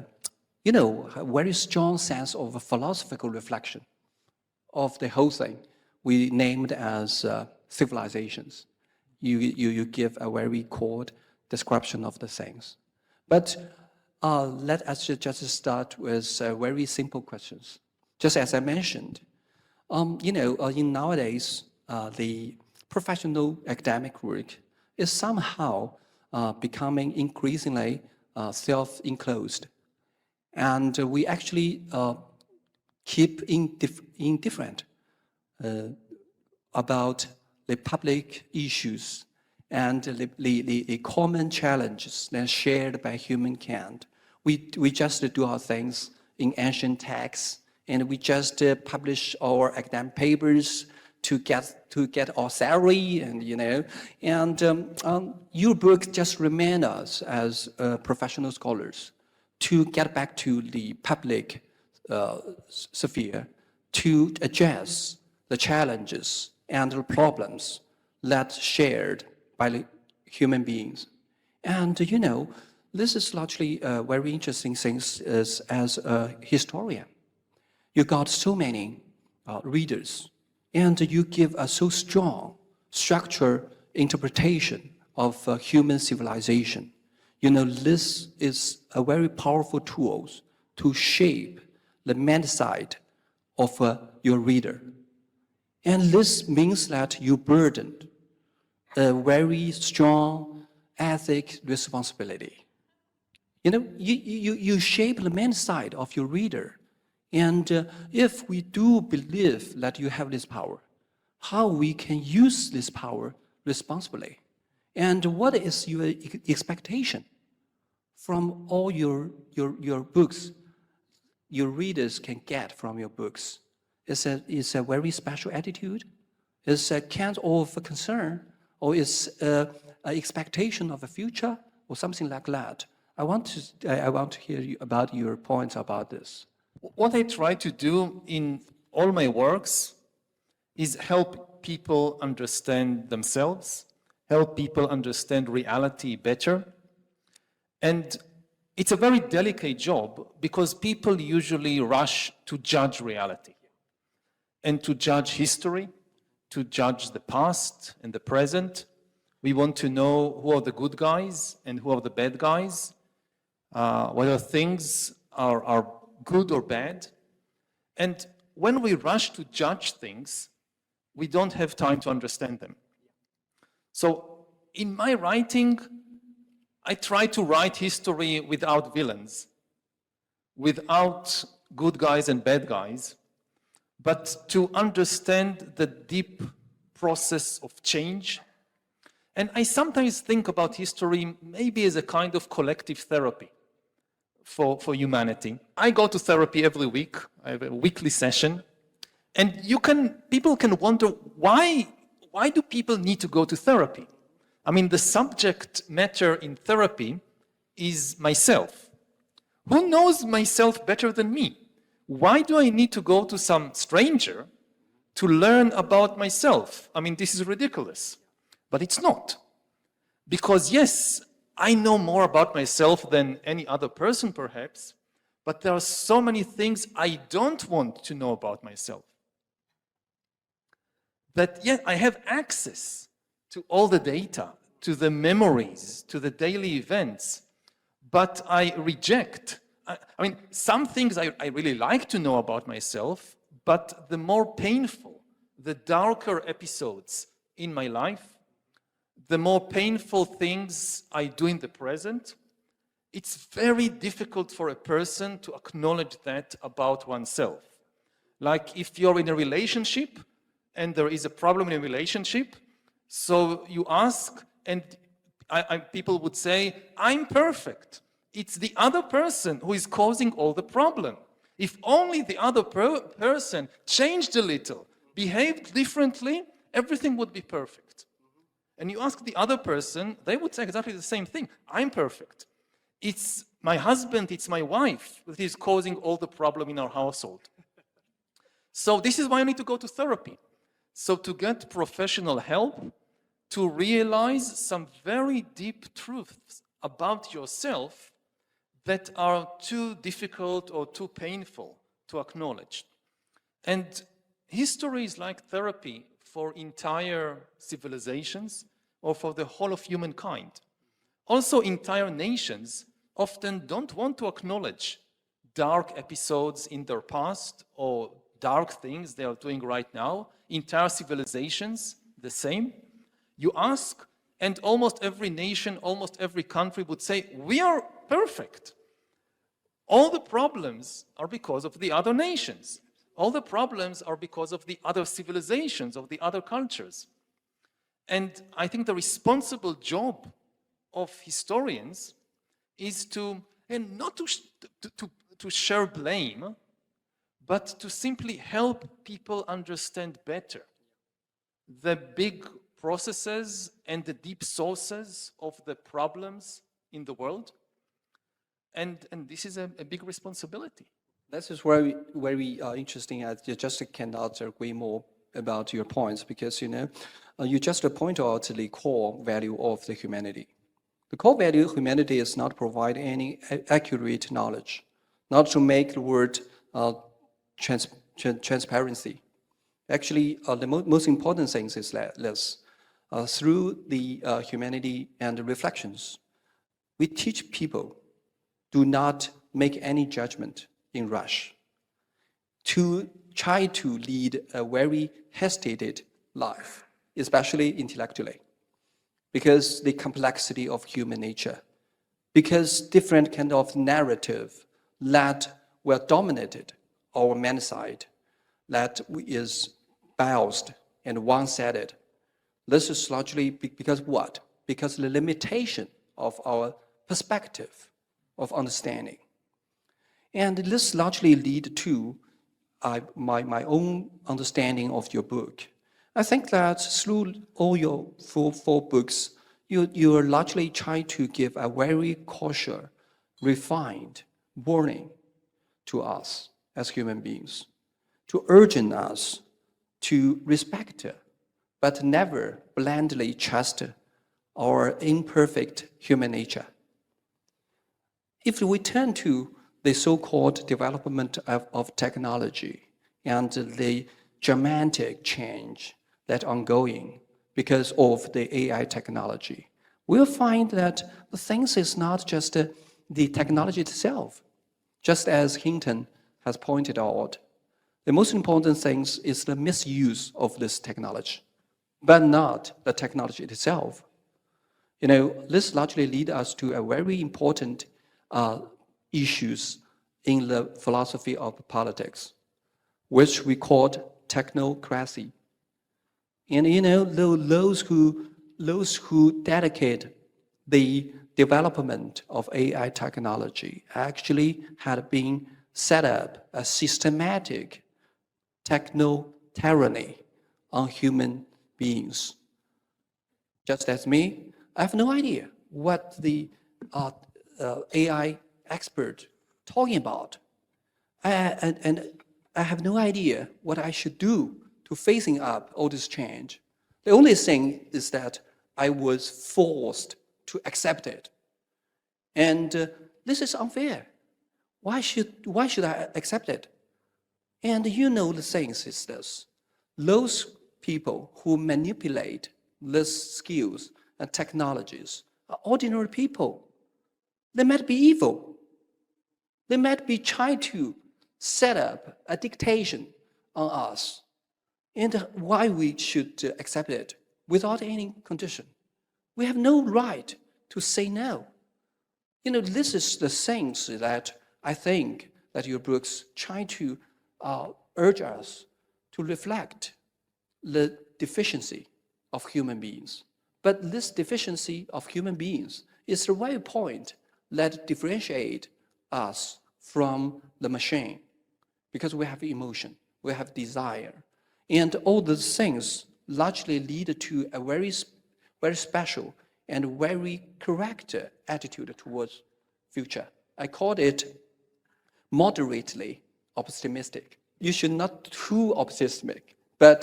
[SPEAKER 5] very strong sense of a philosophical reflection of the whole thing we named as civilizations. You give a very cold description of the things. But let us just start with very simple questions. Just as I mentioned, in nowadays, the professional academic work is somehow becoming increasingly self-enclosed. And we actually keep indifferent about the public issues and the common challenges that are shared by humankind. We just do our things in ancient texts, and we just publish our academic papers to get our salary, and your book just remind us as professional scholars to get back to the public sphere to address the challenges and the problems that shared by the human beings. And this is largely very interesting things as a historian. You got so many readers, and you give a so strong structure interpretation of human civilization. This is a very powerful tool to shape the mental side of your reader. And this means that you burdened a very strong ethic responsibility. You shape the mental side of your reader. And if we do believe that you have this power, how we can use this power responsibly? And what is your expectation from all your books, your readers can get from your books? Is a very special attitude? Is a kind of a concern? Or is an expectation of a future? Or something like that? I want to hear about your points about this.
[SPEAKER 4] What I try to do in all my works is help people understand themselves, help people understand reality better. And it's a very delicate job because people usually rush to judge reality and to judge history, to judge the past and the present. We want to know who are the good guys and who are the bad guys, whether things are good or bad. And when we rush to judge things, we don't have time to understand them. So in my writing, I try to write history without villains, without good guys and bad guys, but to understand the deep process of change. And I sometimes think about history maybe as a kind of collective therapy for humanity. I go to therapy every week. I have a weekly session. And people can wonder, why do people need to go to therapy? I mean, the subject matter in therapy is myself. Who knows myself better than me? Why do I need to go to some stranger to learn about myself? I mean, this is ridiculous. But it's not. Because yes, I know more about myself than any other person perhaps, but there are so many things I don't want to know about myself. That yet I have access to all the data, to the memories, to the daily events, but I reject. I mean, some things I really like to know about myself, but the more painful, the darker episodes in my life, the more painful things I do in the present, it's very difficult for a person to acknowledge that about oneself. Like if you're in a relationship and there is a problem in a relationship, so you ask, and people would say, I'm perfect. It's the other person who is causing all the problem. If only the other person changed a little, behaved differently, everything would be perfect. And you ask the other person, they would say exactly the same thing. I'm perfect. It's my husband, it's my wife that is causing all the problem in our household. So this is why you need to go to therapy. So to get professional help, to realize some very deep truths about yourself that are too difficult or too painful to acknowledge. And history is like therapy for entire civilizations or for the whole of humankind. Also, entire nations often don't want to acknowledge dark episodes in their past or dark things they are doing right now. Entire civilizations, the same. You ask, and almost every nation, almost every country would say, we are perfect. All the problems are because of the other nations. All the problems are because of the other civilizations, of the other cultures. And I think the responsible job of historians is to, and not to share blame, but to simply help people understand better the big processes and the deep sources of the problems in the world. And this is a big responsibility.
[SPEAKER 5] This is very interesting. I just cannot agree more about your points because, you just point out the core value of the humanity. The core value of humanity is not provide any accurate knowledge, not to make the word transparency. Actually, the most important thing is that this. Through the humanity and the reflections, we teach people do not make any judgment in rush, to try to lead a very hesitated life, especially intellectually, because the complexity of human nature, because different kind of narrative that were dominated our man side, that is biased and one-sided. This is largely because what? Because the limitation of our perspective of understanding. And this largely lead to my own understanding of your book. I think that through all your four books, you are largely trying to give a very cautious, refined warning to us as human beings, to urge us to respect, but never blindly trust our imperfect human nature. If we turn to the so-called development of technology and the dramatic change that ongoing because of the AI technology, we'll find that the things is not just the technology itself. Just as Hinton has pointed out, the most important thing is the misuse of this technology, but not the technology itself. This largely leads us to a very important issues in the philosophy of politics, which we called technocracy. And those who dedicate the development of AI technology actually had been set up a systematic techno-tyranny on human beings. Just as me, I have no idea what the AI expert talking about. And I have no idea what I should do to facing up all this change. The only thing is that I was forced to accept it. And this is unfair. Why should I accept it? And the things is this. Those people who manipulate these skills and technologies are ordinary people. They might be evil. They might be trying to set up a dictation on us. And why we should accept it without any condition. We have no right to say no. This is the things that I think that your books try to urge us to reflect the deficiency of human beings. But this deficiency of human beings is the very point that differentiate us from the machine, because we have emotion, we have desire, and all those things largely lead to a very special and very correct attitude towards future. I called it moderately optimistic. you should not too optimistic, but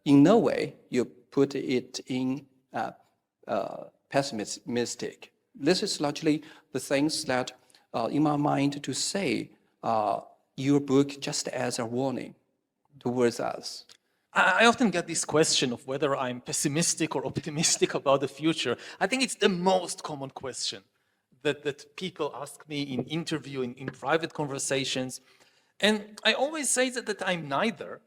[SPEAKER 5] in no way you put it in pessimistic. This is largely the things that, in my mind, to say your book just as a warning towards us.
[SPEAKER 4] I often get this question of whether I'm pessimistic or optimistic about the future. I think it's the most common question that people ask me in interviewing, in private conversations. And I always say that I'm neither.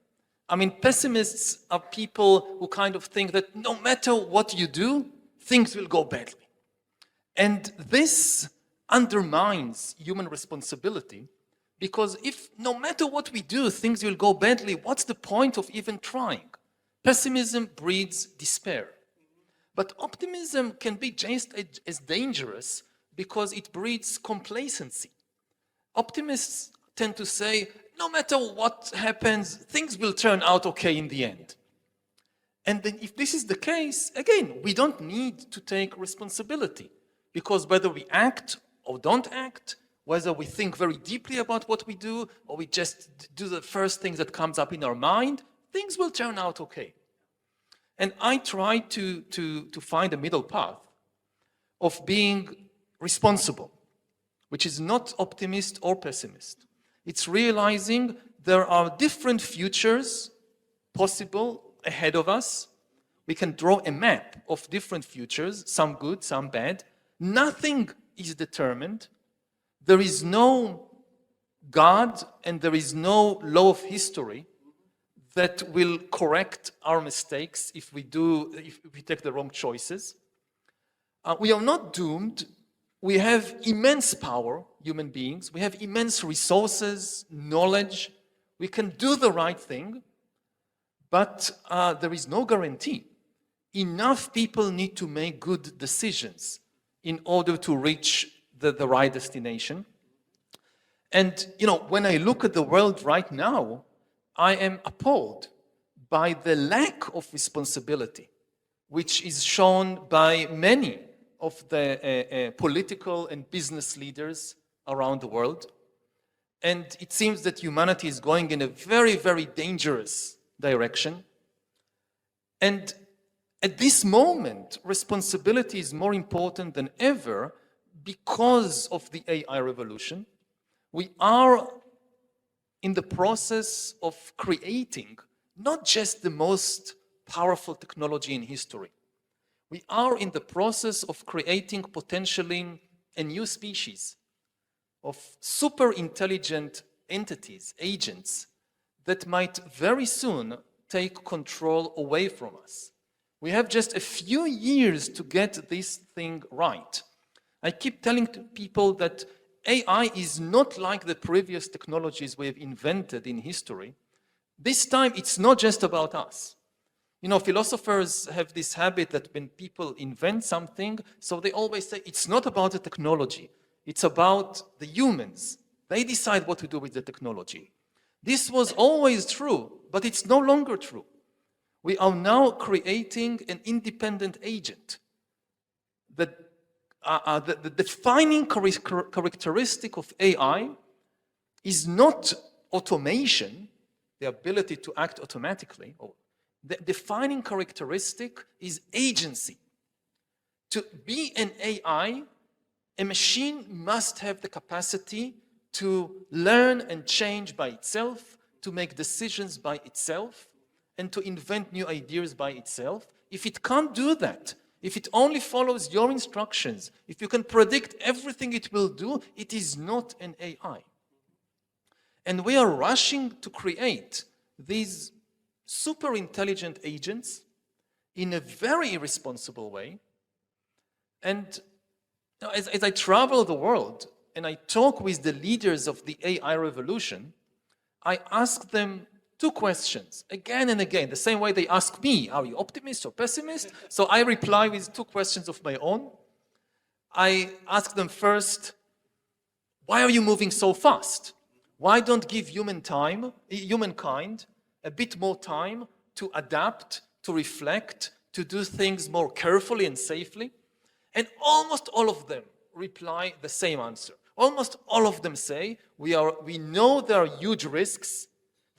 [SPEAKER 4] I mean, pessimists are people who kind of think that no matter what you do, things will go badly. And this undermines human responsibility, because if no matter what we do, things will go badly, what's the point of even trying? Pessimism breeds despair. But optimism can be just as dangerous because it breeds complacency. Optimists tend to say, no matter what happens, things will turn out okay in the end. And then if this is the case, again, we don't need to take responsibility, because whether we act or don't act, whether we think very deeply about what we do, or we just do the first thing that comes up in our mind, things will turn out okay. And I try to find a middle path of being responsible, which is not optimist or pessimist. It's realizing there are different futures possible ahead of us. We can draw a map of different futures, some good, some bad. Nothing is determined. There is no God and there is no law of history that will correct our mistakes if we take the wrong choices. We are not doomed. We have immense power, human beings. We have immense resources, knowledge. We can do the right thing, but there is no guarantee. Enough people need to make good decisions in order to reach the right destination. And, when I look at the world right now, I am appalled by the lack of responsibility, which is shown by many of the political and business leaders around the world. And it seems that humanity is going in a very, very dangerous direction. And at this moment, responsibility is more important than ever because of the AI revolution. We are in the process of creating not just the most powerful technology in history. We are in the process of creating potentially a new species of super intelligent entities, agents, that might very soon take control away from us. We have just a few years to get this thing right. I keep telling people that AI is not like the previous technologies we have invented in history. This time, it's not just about us. Philosophers have this habit that when people invent something, so they always say, it's not about the technology, it's about the humans. They decide what to do with the technology. This was always true, but it's no longer true. We are now creating an independent agent. The defining characteristic of AI is not automation, the ability to act automatically. The defining characteristic is agency. To be an AI, a machine must have the capacity to learn and change by itself, to make decisions by itself, and to invent new ideas by itself. If it can't do that, if it only follows your instructions, if you can predict everything it will do, it is not an AI. And we are rushing to create these super intelligent agents in a very irresponsible way. And as I travel the world and I talk with the leaders of the AI revolution, I ask them two questions again and again, the same way they ask me, are you optimist or pessimist? So I reply with two questions of my own. I ask them first, why are you moving so fast? Why don't give humankind a bit more time to adapt, to reflect, to do things more carefully and safely? And almost all of them reply the same answer. Almost all of them say, we know there are huge risks.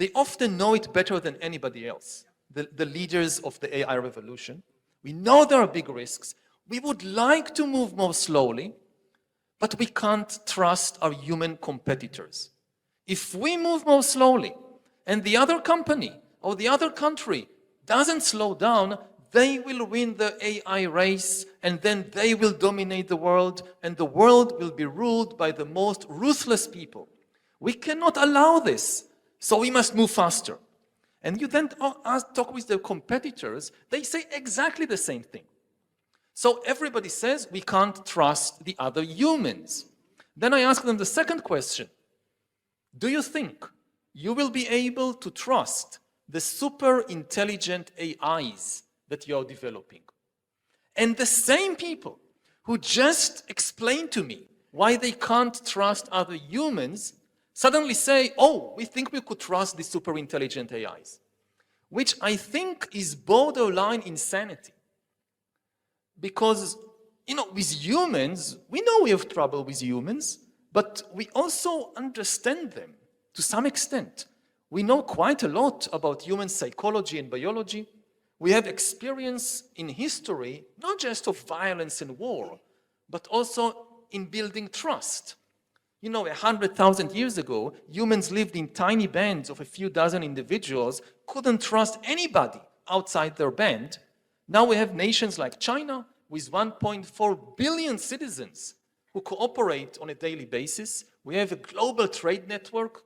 [SPEAKER 4] They often know it better than anybody else, the leaders of the AI revolution. We know there are big risks. We would like to move more slowly, but we can't trust our human competitors. If we move more slowly and the other company or the other country doesn't slow down, they will win the AI race, and then they will dominate the world, and the world will be ruled by the most ruthless people. We cannot allow this, so we must move faster. And you then talk with the competitors, they say exactly the same thing. So everybody says we can't trust the other humans. Then I ask them the second question. Do you think you will be able to trust the super intelligent AIs that you're developing? And the same people who just explained to me why they can't trust other humans suddenly say, oh, we think we could trust the super intelligent AIs, which I think is borderline insanity. Because, with humans, we know we have trouble with humans, but we also understand them to some extent. We know quite a lot about human psychology and biology. We have experience in history, not just of violence and war, but also in building trust. 100,000 years ago, humans lived in tiny bands of a few dozen individuals, couldn't trust anybody outside their band. Now we have nations like China with 1.4 billion citizens who cooperate on a daily basis. We have a global trade network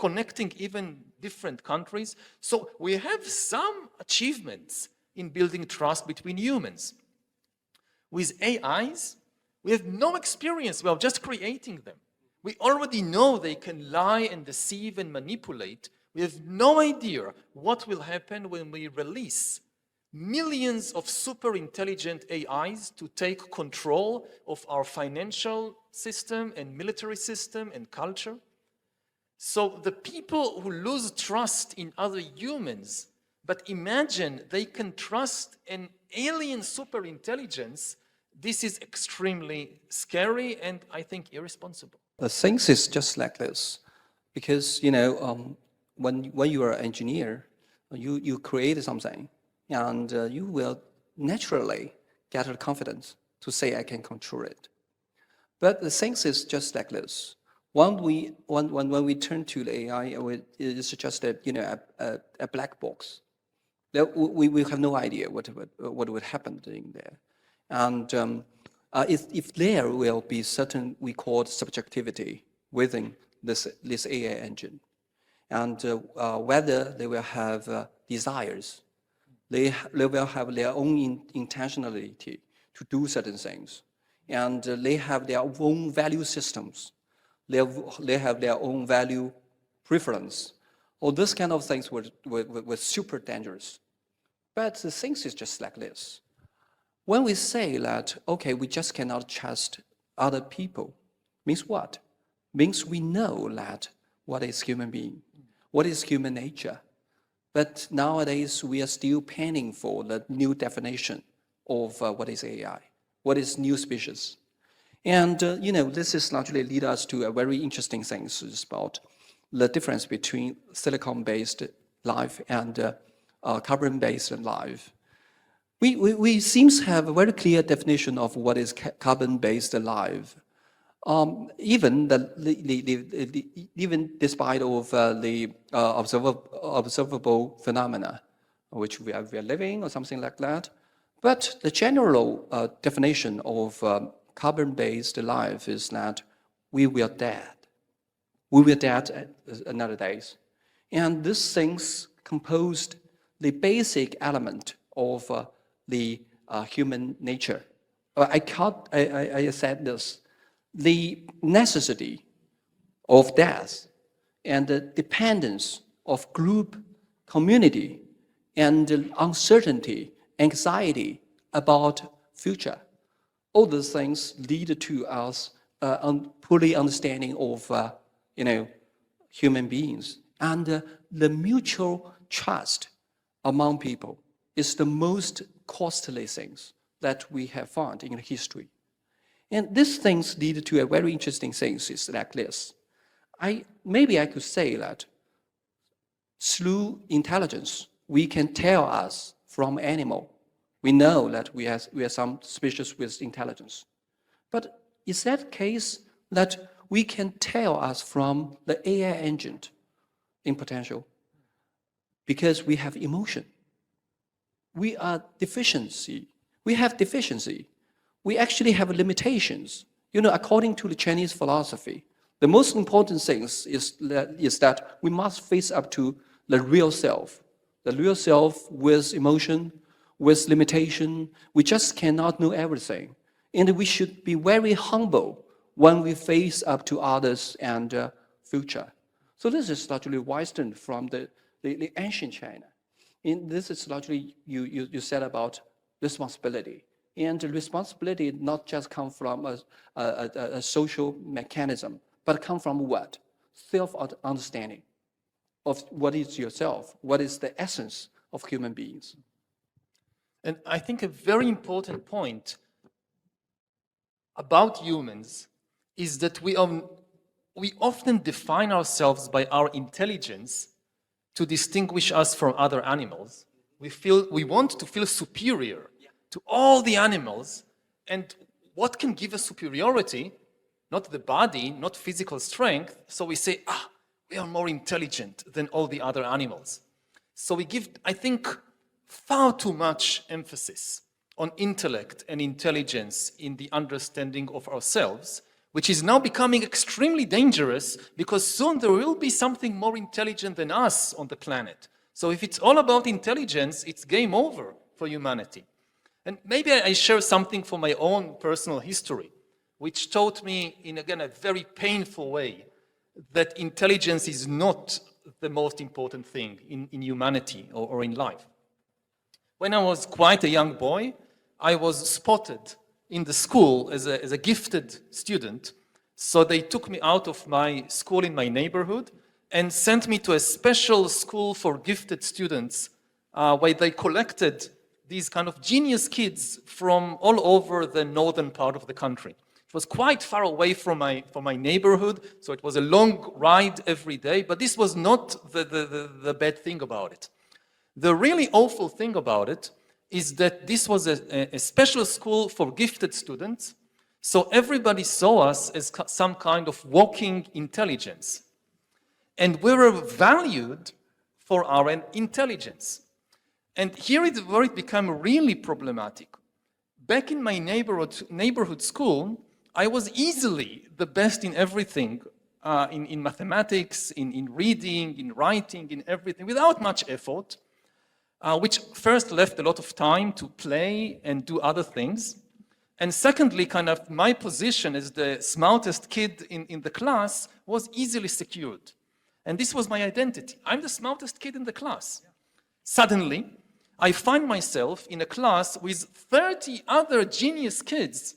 [SPEAKER 4] connecting even different countries. So we have some achievements in building trust between humans. With AIs, we have no experience. We are just creating them. We already know they can lie and deceive and manipulate. We have no idea what will happen when we release millions of super intelligent AIs to take control of our financial system and military system and culture. So the people who lose trust in other humans, but imagine they can trust an alien super intelligence, this is extremely scary and I think irresponsible.
[SPEAKER 5] The things is just like this, because when you are an engineer, you create something, and you will naturally get the confidence to say I can control it. But the things is just like this. When we turn to the AI, it's just a black box. We have no idea what would happen in there, and if there will be certain we call subjectivity within this AI engine, and whether they will have desires, they will have their own intentionality to do certain things, and they have their own value systems. They have their own value preference. All these kind of things were super dangerous. But the things is just like this. When we say that, okay, we just cannot trust other people, means what? Means we know that what is human being, what is human nature. But nowadays, we are still panning for the new definition of what is AI, what is new species. And, this is naturally lead us to a very interesting thing. It's about the difference between silicon-based life and carbon-based life. We seem to have a very clear definition of what is carbon-based life. Even despite of the observable phenomena, which we are living or something like that. But the general definition of carbon-based life is that we will dead. We will dead another days. And these things composed the basic element of the human nature. I said this, the necessity of death and the dependence of group, community, and the uncertainty, anxiety about future. All these things lead to us fully understanding of human beings. And the mutual trust among people is the most costly things that we have found in history. And these things lead to a very interesting things is like this. Maybe I could say that through intelligence, we can tell us from animal. We know that we are some species with intelligence. But is that case that we can tell us from the AI engine in potential? Because we have emotion. We have deficiency. We actually have limitations. According to the Chinese philosophy, the most important things is that we must face up to the real self with emotion, with limitation. We just cannot know everything. And we should be very humble when we face up to others and future. So this is largely Western from the ancient China. And this is largely, you said about responsibility. And the responsibility not just come from a social mechanism, but come from what? Self-understanding of what is yourself, what is the essence of human beings.
[SPEAKER 4] And I think a very important point about humans is that we often define ourselves by our intelligence to distinguish us from other animals. We want to feel superior to all the animals, and what can give us superiority? Not the body, not physical strength. So we say, we are more intelligent than all the other animals. So we give, I think, far too much emphasis on intellect and intelligence in the understanding of ourselves, which is now becoming extremely dangerous because soon there will be something more intelligent than us on the planet. So if it's all about intelligence, it's game over for humanity. And maybe I share something from my own personal history, which taught me in, again, a very painful way that intelligence is not the most important thing in humanity or in life. When I was quite a young boy, I was spotted in the school as a gifted student. So they took me out of my school in my neighborhood and sent me to a special school for gifted students where they collected these kind of genius kids from all over the northern part of the country. It was quite far away from my neighborhood, so it was a long ride every day, but this was not the bad thing about it. The really awful thing about it is that this was a special school for gifted students, so everybody saw us as some kind of walking intelligence. And we were valued for our intelligence. And here is where it became really problematic. Back in my neighborhood school, I was easily the best in everything, in mathematics, in reading, in writing, in everything, without much effort, which first left a lot of time to play and do other things. And secondly, kind of my position as the smartest kid in the class was easily secured. And this was my identity. I'm the smartest kid in the class. Suddenly, I find myself in a class with 30 other genius kids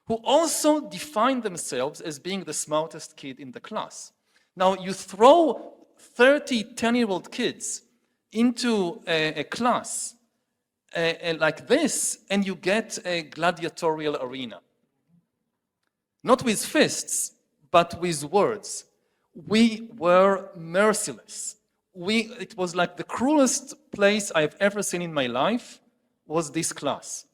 [SPEAKER 4] who also define themselves as being the smartest kid in the class. Now, you throw 30 10-year-old kids into a class like this, and you get a gladiatorial arena. Not with fists, but with words. We were merciless. It was like the cruelest place I've ever seen in my life was this class.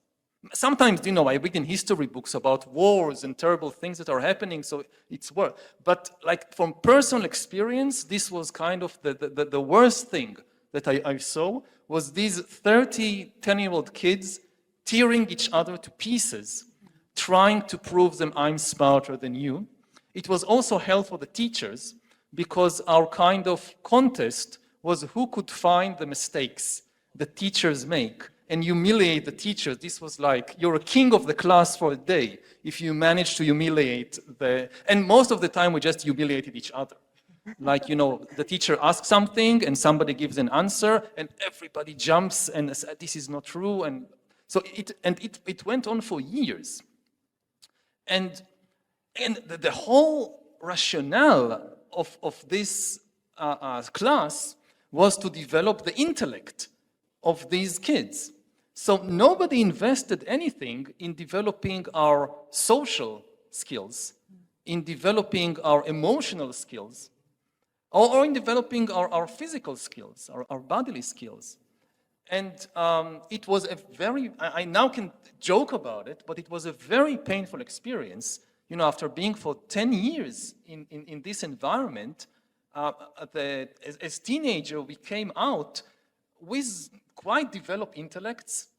[SPEAKER 4] Sometimes, I read in history books about wars and terrible things that are happening, so it's worse. But like from personal experience, this was kind of the worst thing that I saw, was these 30 10-year-old kids tearing each other to pieces, trying to prove them I'm smarter than you. It was also hell for the teachers, because our kind of contest was who could find the mistakes the teachers make and humiliate the teachers. This was like, you're a king of the class for a day if you manage to humiliate and most of the time we just humiliated each other. Like, the teacher asks something and somebody gives an answer and everybody jumps and says, this is not true. And so it went on for years. And the whole rationale of this class was to develop the intellect of these kids. So nobody invested anything in developing our social skills, in developing our emotional skills, or in developing our physical skills, our bodily skills. And it was a very, I now can joke about it, but it was a very painful experience. You know, after being for 10 years in this environment, as teenager, we came out with quite developed intellects,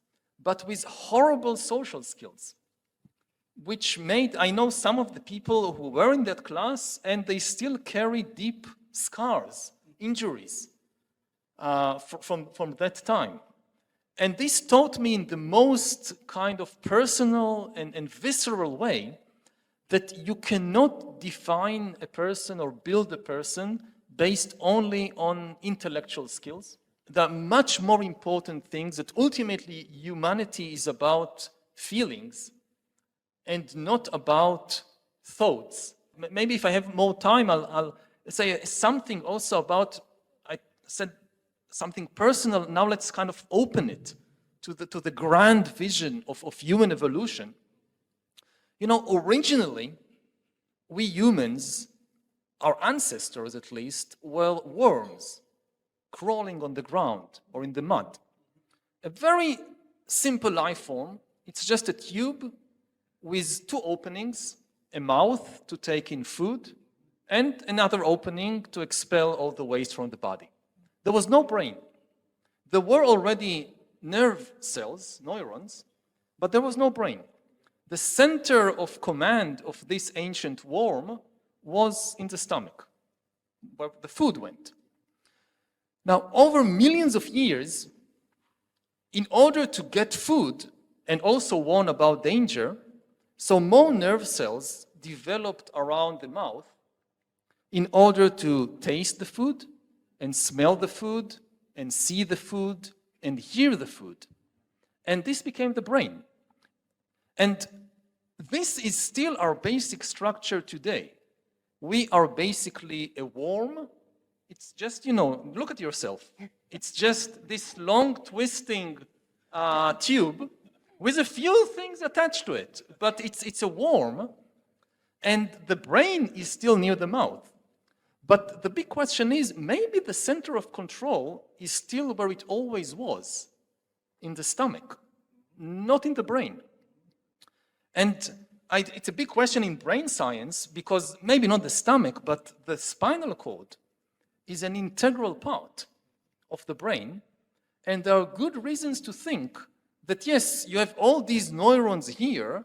[SPEAKER 4] but with horrible social skills, which made, I know some of the people who were in that class, and they still carry deep scars, injuries from that time. And this taught me in the most kind of personal and visceral way that you cannot define a person or build a person based only on intellectual skills. There are much more important things, that ultimately humanity is about feelings and not about thoughts. Maybe if I have more time, I'll say something also about, I said something personal, now let's kind of open it to the grand vision of human evolution. You know, originally, we humans, our ancestors at least, were worms crawling on the ground or in the mud. A very simple life form. It's just a tube with two openings, a mouth to take in food, and another opening to expel all the waste from the body. There was no brain. There were already nerve cells, neurons, but there was no brain. The center of command of this ancient worm was in the stomach, where the food went. Now, over millions of years, in order to get food and also warn about danger, so more nerve cells developed around the mouth in order to taste the food and smell the food and see the food and hear the food. And this became the brain. And this is still our basic structure today. We are basically a worm. It's just, you know, look at yourself. It's just this long twisting tube with a few things attached to it. But it's a worm, and the brain is still near the mouth. But the big question is, maybe the center of control is still where it always was, in the stomach, not in the brain. And it's a big question in brain science, because maybe not the stomach, but the spinal cord is an integral part of the brain. And there are good reasons to think that, yes, you have all these neurons here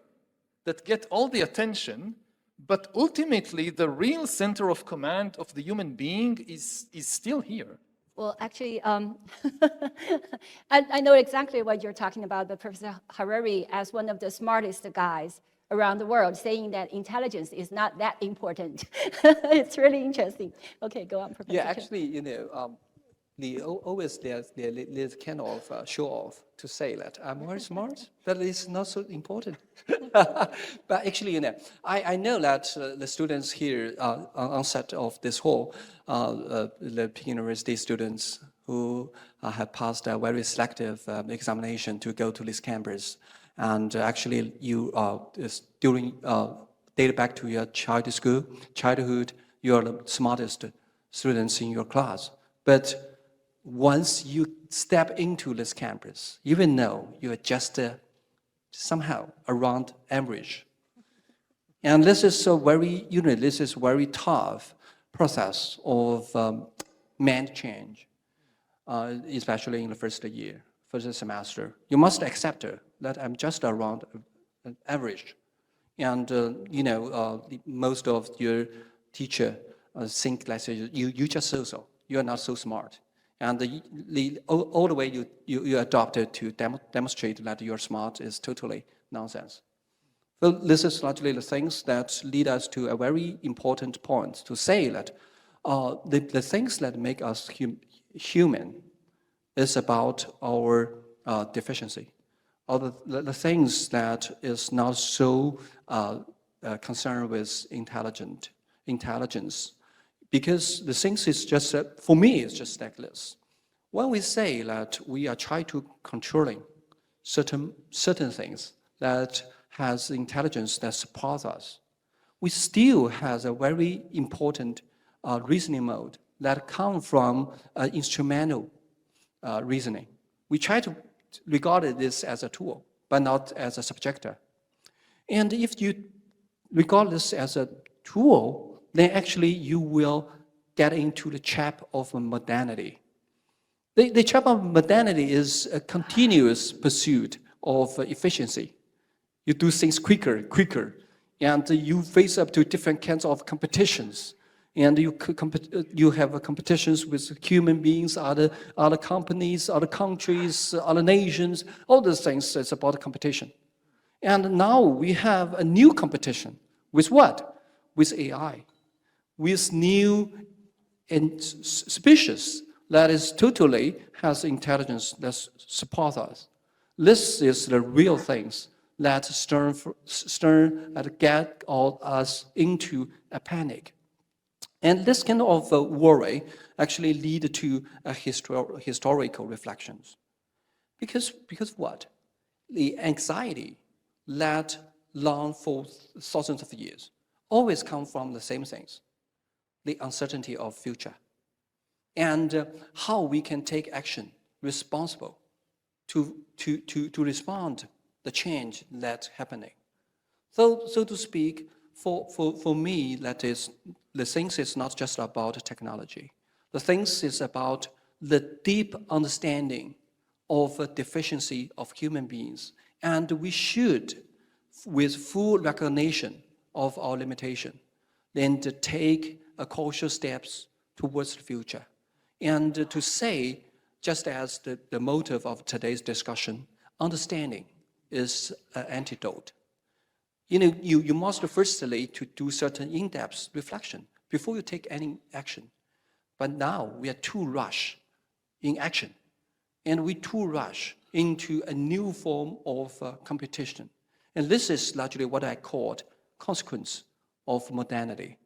[SPEAKER 4] that get all the attention, but ultimately the real center of command of the human being is still here.
[SPEAKER 3] Well, actually, I know exactly what you're talking about, but Professor Harari, as one of the smartest guys around the world, saying that intelligence is not that important. It's really interesting. Okay, go on, Professor.
[SPEAKER 5] Yeah, actually, you know, always there's kind of show off to say that I'm very smart, but it's not so important. But actually, you know, I know that the students here on set of this hall, the Peking University students who have passed a very selective examination to go to this campus. And actually, you during date back to your childhood, you are the smartest students in your class. But once you step into this campus, even though you are just somehow around average, and this is a very, you know, this is very tough process of mind change, especially in the first year, first semester. You must accept that I'm just around average, and you know, most of your teacher think like you just so you are not so smart. And all the way you adopted to demonstrate that you're smart is totally nonsense. So this is largely the things that lead us to a very important point to say that the things that make us human is about our deficiency, or the things that is not so concerned with intelligence. Because the things is just, for me, it's just like this. When we say that we are trying to controlling certain things that has intelligence that supports us, we still has a very important reasoning mode that come from instrumental reasoning. We try to regard this as a tool, but not as a subjector. And if you regard this as a tool, then actually you will get into the trap of modernity. The trap of modernity is a continuous pursuit of efficiency. You do things quicker, and you face up to different kinds of competitions. And you have competitions with human beings, other companies, other countries, other nations. All those things, it's about competition. And now we have a new competition. With what? With AI. With new and species that is totally has intelligence that supports us. This is the real things that stir and get all us into a panic. And this kind of worry actually lead to a historical reflections. Because what? The anxiety that long for thousands of years always come from the same things. The uncertainty of future. And how we can take action responsible to respond the change that's happening. So to speak, for me, that is, the things is not just about technology. The things is about the deep understanding of a deficiency of human beings. And we should, with full recognition of our limitation, then to take a cautious steps towards the future. And to say, just as the motive of today's discussion, understanding is an antidote. You must firstly to do certain in-depth reflection before you take any action. But now we are too rush in action, and we too rush into a new form of competition. And this is largely what I called consequence of modernity.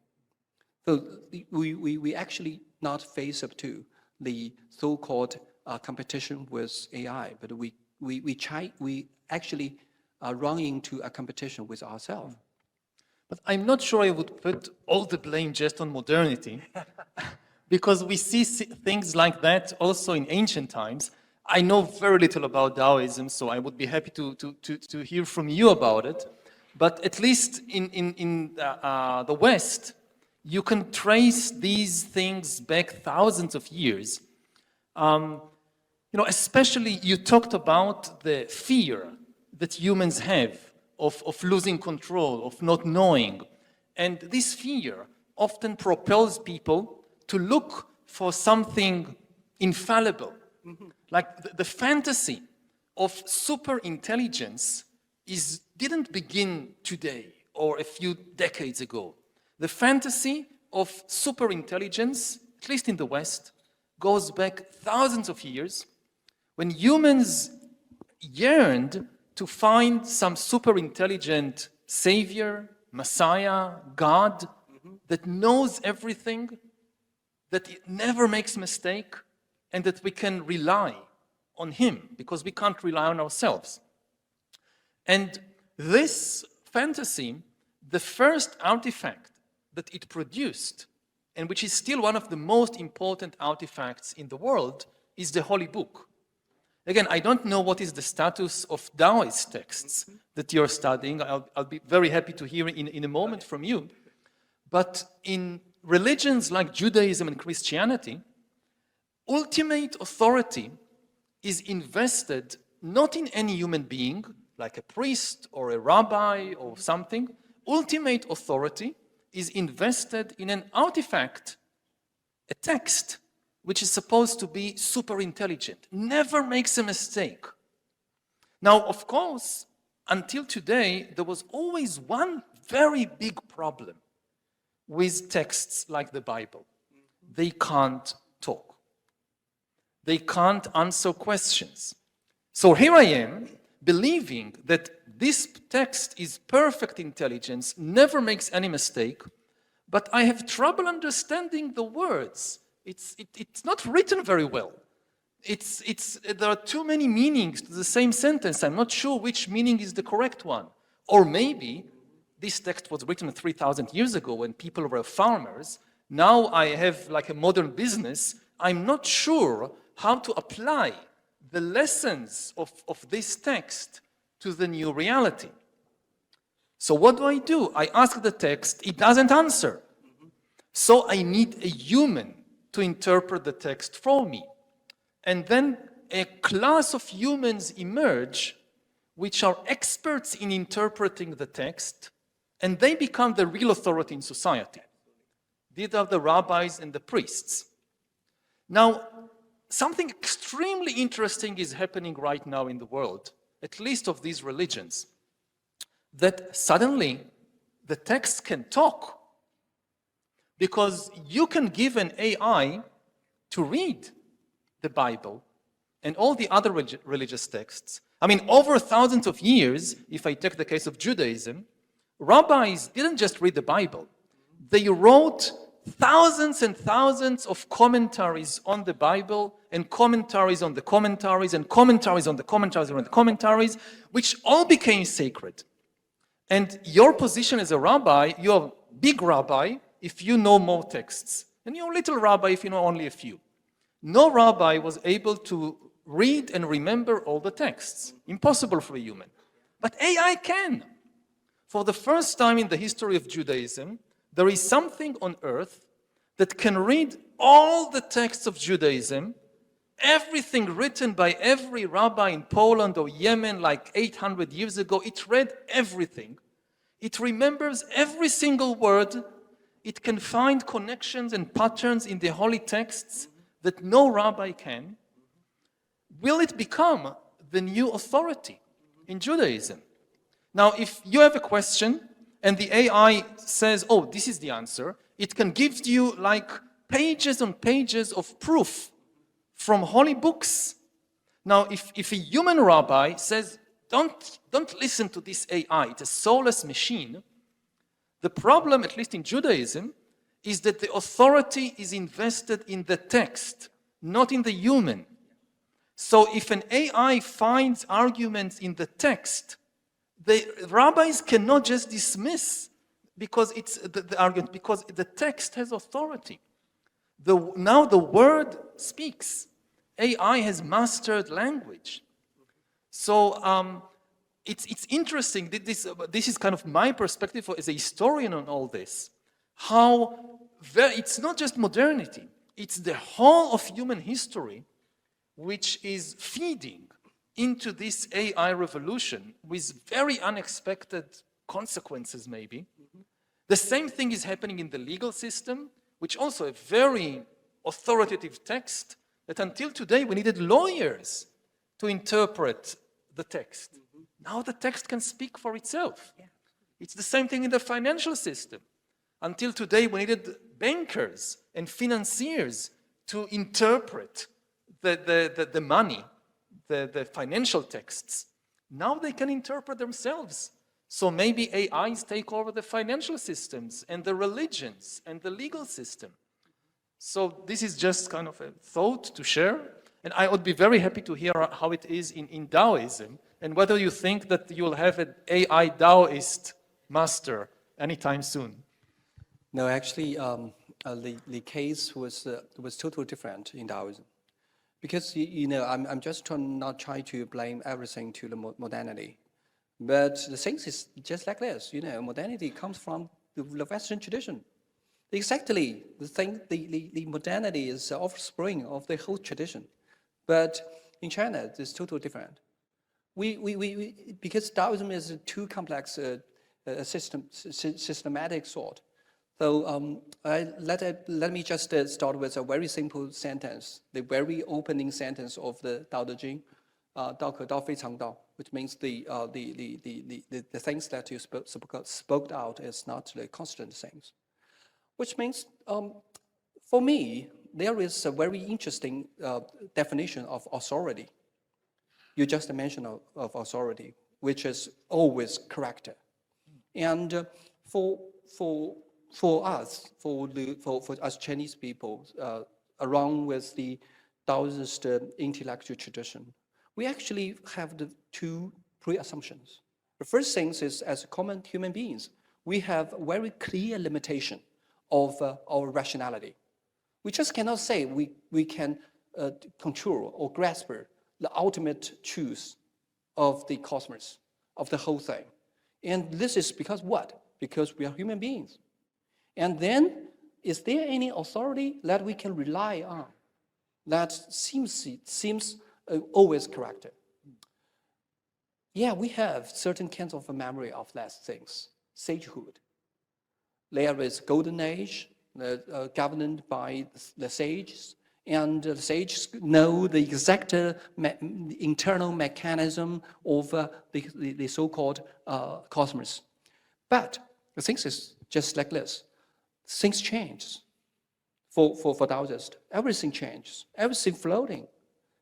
[SPEAKER 5] So we actually not face up to the so-called competition with AI, but we actually run into a competition with ourselves.
[SPEAKER 1] But I'm not sure I would put all the blame just on modernity, because we see things like that also in ancient times. I know very little about Taoism, so I would be happy to hear from you about it. But at least in the West, you can trace these things back thousands of years. Especially you talked about the fear that humans have of losing control, of not knowing. And this fear often propels people to look for something infallible. Mm-hmm. Like the fantasy of super intelligence didn't begin today or a few decades ago. The fantasy of super intelligence, at least in the West, goes back thousands of years when humans yearned to find some super intelligent savior, Messiah, God, that knows everything, that it never makes mistake, and that we can rely on him because we can't rely on ourselves. And this fantasy, the first artifact that it produced, and which is still one of the most important artifacts in the world, is the Holy Book. Again, I don't know what is the status of Taoist texts that you're studying. I'll be very happy to hear in a moment from you. But in religions like Judaism and Christianity, ultimate authority is invested not in any human being, like a priest or a rabbi or something. Ultimate authority is invested in an artifact, a text, which is supposed to be super intelligent, never makes a mistake. Now, of course, until today, there was always one very big problem with texts like the Bible. They can't talk. They can't answer questions. So here I am, believing that this text is perfect intelligence, never makes any mistake, but I have trouble understanding the words. It's not written very well. There are too many meanings to the same sentence. I'm not sure which meaning is the correct one. Or maybe this text was written 3,000 years ago when people were farmers
[SPEAKER 4] Now I have like a modern business. I'm not sure how to apply the lessons of this text to the new reality. So what do? I ask the text, it doesn't answer. So I need a human to interpret the text for me. And then a class of humans emerge which are experts in interpreting the text, and they become the real authority in society. These are the rabbis and the priests. Now, something extremely interesting is happening right now in the world, at least of these religions, that suddenly the text can talk. Because you can give an AI to read the Bible and all the other religious texts. I mean, over thousands of years, if I take the case of Judaism, rabbis didn't just read the Bible. They wrote thousands and thousands of commentaries on the Bible, and commentaries on the commentaries, and commentaries on the commentaries on the commentaries, which all became sacred. And your position as a rabbi, you're a big rabbi if you know more texts, and you're a little rabbi if you know only a few. No rabbi was able to read and remember all the texts. Impossible for a human. But AI can. For the first time in the history of Judaism, there is something on earth that can read all the texts of Judaism, everything written by every rabbi in Poland or Yemen like 800 years ago. It read everything. It remembers every single word. It can find connections and patterns in the holy texts that no rabbi can. Will it become the new authority in Judaism? Now, if you have a question and the AI says, oh, this is the answer, it can give you like pages and pages of proof from holy books. Now, if a human rabbi says, don't listen to this AI, it's a soulless machine, the problem, at least in Judaism, is that the authority is invested in the text, not in the human. So if an AI finds arguments in the text, the rabbis cannot just dismiss because it's the argument, because the text has authority. Now the word speaks. AI has mastered language. So it's interesting. This is kind of my perspective as a historian on all this. How it's not just modernity, it's the whole of human history which is feeding into this AI revolution with very unexpected consequences, maybe. The same thing is happening in the legal system, which also a very authoritative text that until today we needed lawyers to interpret the text. Now the text can speak for itself. Yeah. It's the same thing in the financial system. Until today we needed bankers and financiers to interpret the money, the financial texts. Now they can interpret themselves. So maybe AIs take over the financial systems and the religions and the legal system. So this is just kind of a thought to share. And I would be very happy to hear how it is in Taoism and whether you think that you will have an AI Taoist master anytime soon.
[SPEAKER 5] No, actually, the case was totally different in Taoism. Because, I'm just not trying to blame everything to the modernity. But the thing is just like this, modernity comes from the Western tradition. Exactly, the modernity is the offspring of the whole tradition. But in China, it's totally different. Because Taoism is a too complex systematic sort. So let me just start with a very simple sentence, the very opening sentence of the Tao Te Ching, 道可道非常道, which means the things that you spoke out is not the constant things. Which means, for me, there is a very interesting definition of authority. You just mentioned of authority, which is always character. And for us Chinese people, along with the Taoist intellectual tradition, we actually have the two pre-assumptions. The first thing is, as common human beings, we have very clear limitation of our rationality. We just cannot say we can control or grasp the ultimate truth of the cosmos, of the whole thing. And this is because what? Because we are human beings. And then, is there any authority that we can rely on that seems always correct? Yeah, we have certain kinds of memory of those things. Sagehood. There is golden age, governed by the sages, and the sages know the exact internal mechanism of the so-called cosmos. But the thing is just like this. Things change for Taoists. Everything changes, everything floating.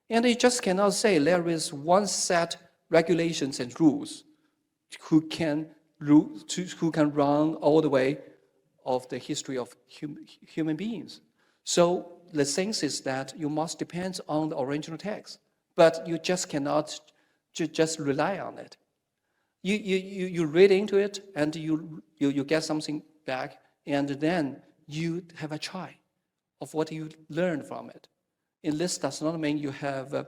[SPEAKER 5] And they just cannot say there is one set regulations and rules who can run all the way of the history of human beings. So the thing is that you must depend on the original text, but you just cannot just rely on it. You read into it and you get something back, and then you have a try of what you learned from it. And this does not mean you have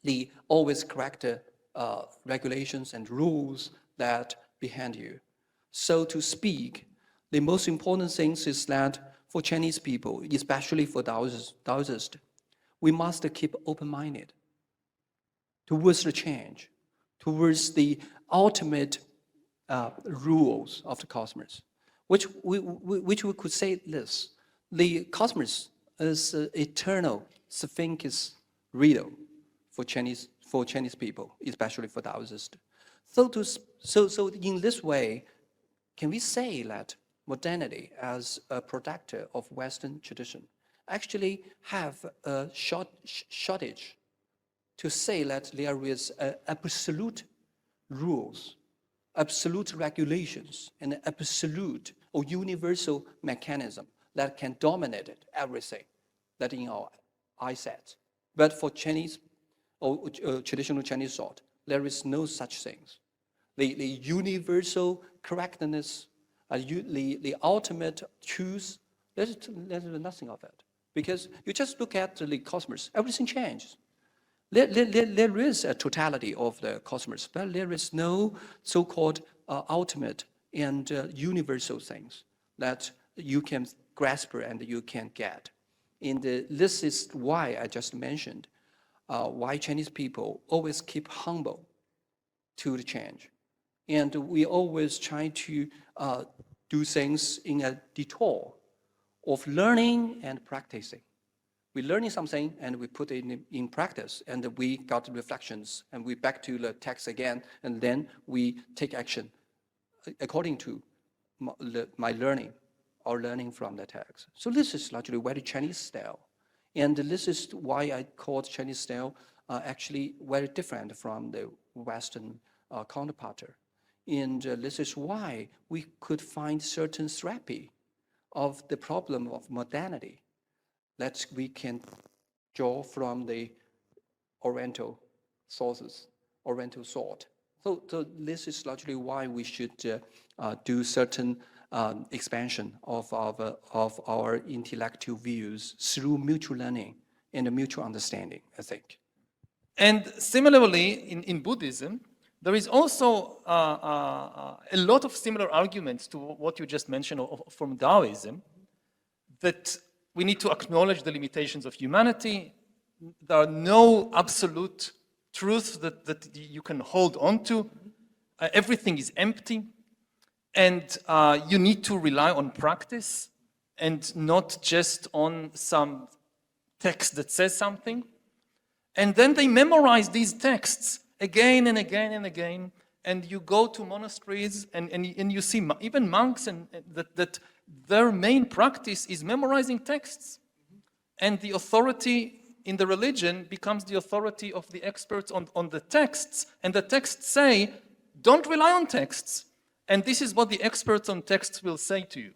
[SPEAKER 5] the always correct regulations and rules that behind you. So to speak, the most important thing is that for Chinese people, especially for Taoists, we must keep open-minded towards the change, towards the ultimate rules of the cosmos, which we could say this: the cosmos is an eternal Sphinx riddle for Chinese people, especially for Taoists. So in this way, can we say that modernity as a product of Western tradition actually have a shortage to say that there is absolute rules, absolute regulations, and absolute or universal mechanism that can dominate everything that in our eyesight. But for Chinese or traditional Chinese thought, there is no such things. The universal correctness, the ultimate truth, there's nothing of it. Because you just look at the cosmos, everything changes. There is a totality of the cosmos, but there is no so-called ultimate and universal things that you can grasp and you can get. And this is why I just mentioned why Chinese people always keep humble to the change. And we always try to do things in a detour of learning and practicing. We're learning something and we put it in practice, and we got reflections, and we back to the text again, and then we take action according to my learning or learning from the text. So this is largely very Chinese style. And this is why I called Chinese style actually very different from the Western counterpart. And this is why we could find certain therapy of the problem of modernity that we can draw from the Oriental sources, Oriental thought. So this is largely why we should do certain expansion of our intellectual views through mutual learning and mutual understanding, I think.
[SPEAKER 1] And similarly, in Buddhism, there is also a lot of similar arguments to what you just mentioned from Taoism, that we need to acknowledge the limitations of humanity. There are no absolute truths that you can hold on to. Everything is empty. And you need to rely on practice and not just on some text that says something. And then they memorize these texts again and again and again. And you go to monasteries and you see even monks and that their main practice is memorizing texts. And the authority in the religion becomes the authority of the experts on the texts. And the texts say, don't rely on texts. And this is what the experts on texts will say to you.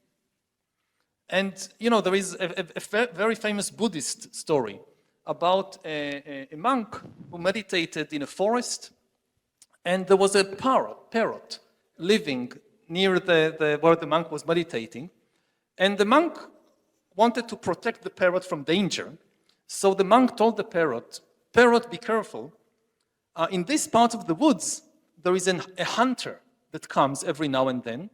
[SPEAKER 1] And, you know, there is a very famous Buddhist story about a monk who meditated in a forest, and there was a parrot living near where the monk was meditating.
[SPEAKER 4] And the monk wanted to protect the parrot from danger. So the monk told the parrot, "Parrot, be careful. In this part of the woods, there is a hunter that comes every now and then.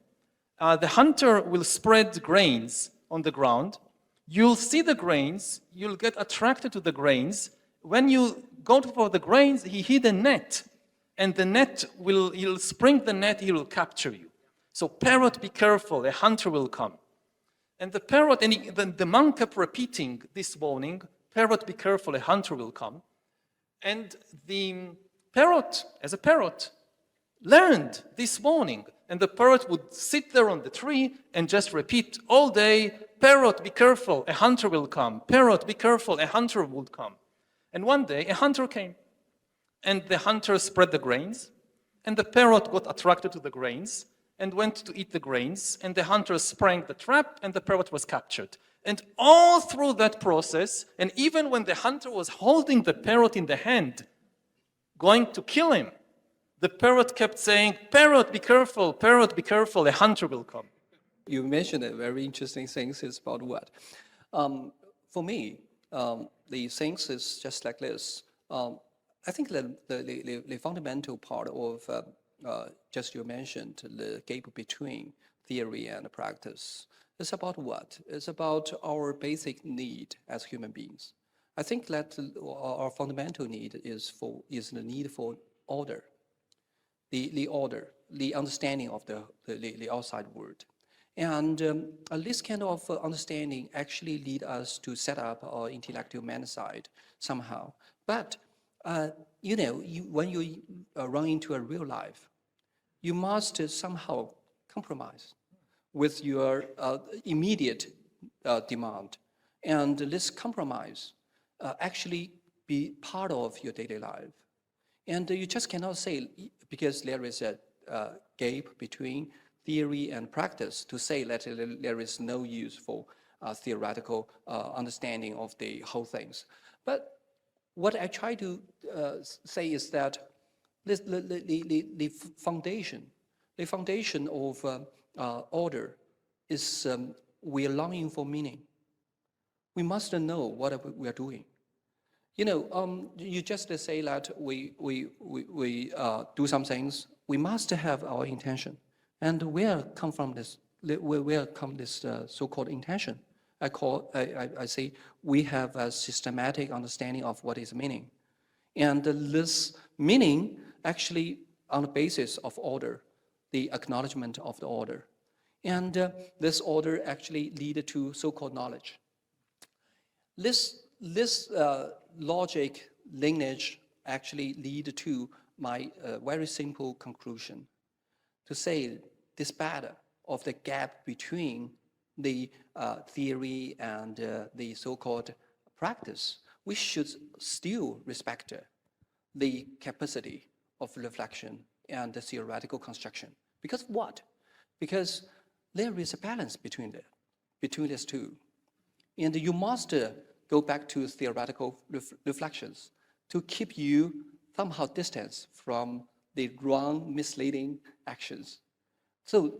[SPEAKER 4] The hunter will spread grains on the ground. You'll see the grains, you'll get attracted to the grains. When you go for the grains, he hid a net, and the net he'll spring the net, he will capture you. So parrot, be careful, a hunter will come." And the parrot, the monk kept repeating this warning, "Parrot, be careful, a hunter will come." And the parrot, as a parrot, learned this warning. And the parrot would sit there on the tree and just repeat all day, "Parrot, be careful, a hunter will come. Parrot, be careful, a hunter will come." And one day, a hunter came. And the hunter spread the grains. And the parrot got attracted to the grains and went to eat the grains. And the hunter sprang the trap, and the parrot was captured. And all through that process, and even when the hunter was holding the parrot in the hand, going to kill him, the parrot kept saying, "Parrot, be careful, parrot, be careful, a hunter will come."
[SPEAKER 5] You mentioned a very interesting thing. It's about what? For me, the things is just like this. I think the fundamental part of just you mentioned the gap between theory and practice. It's about what? It's about our basic need as human beings. I think that our fundamental need is the need for order. The order, the understanding of the outside world. And this kind of understanding actually lead us to set up our intellectual man side somehow. But, when you run into a real life, you must somehow compromise with your immediate demand. And this compromise actually be part of your daily life. And you just cannot say, because there is a gap between theory and practice, to say that there is no use for theoretical understanding of the whole things. But what I try to say is that the foundation of order is we are longing for meaning. We must know what we are doing. You just say that we do some things. We must have our intention, and where come this so-called intention? I say we have a systematic understanding of what is meaning, and this meaning actually on the basis of order, the acknowledgement of the order, and this order actually lead to so-called knowledge. This logic lineage actually lead to my very simple conclusion, to say this battle of the gap between the theory and the so-called practice, we should still respect the capacity of reflection and the theoretical construction. Because what? Because there is a balance between these two. And you must go back to theoretical reflections to keep you somehow distance from the wrong, misleading actions. So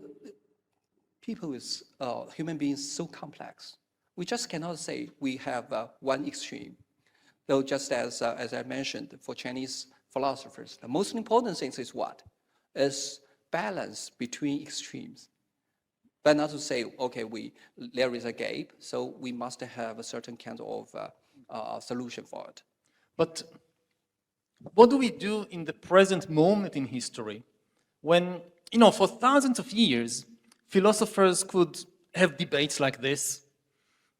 [SPEAKER 5] human beings so complex. We just cannot say we have one extreme. Though just as I mentioned, for Chinese philosophers, the most important thing is what? Is balance between extremes. But not to say, okay, there is a gap, so we must have a certain kind of solution for it.
[SPEAKER 4] But what do we do in the present moment in history when, for thousands of years, philosophers could have debates like this?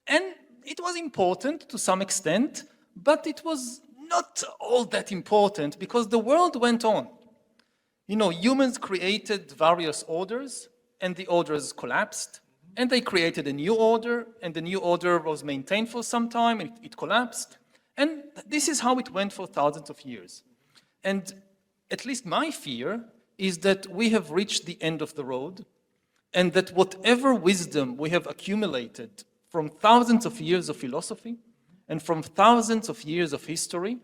[SPEAKER 4] And it was important to some extent, but it was not all that important because the world went on. Humans created various orders, and the orders collapsed, and they created a new order, and the new order was maintained for some time, and it collapsed. And this is how it went for thousands of years. And at least my fear is that we have reached the end of the road, and that whatever wisdom we have accumulated from thousands of years of philosophy and from thousands of years of history,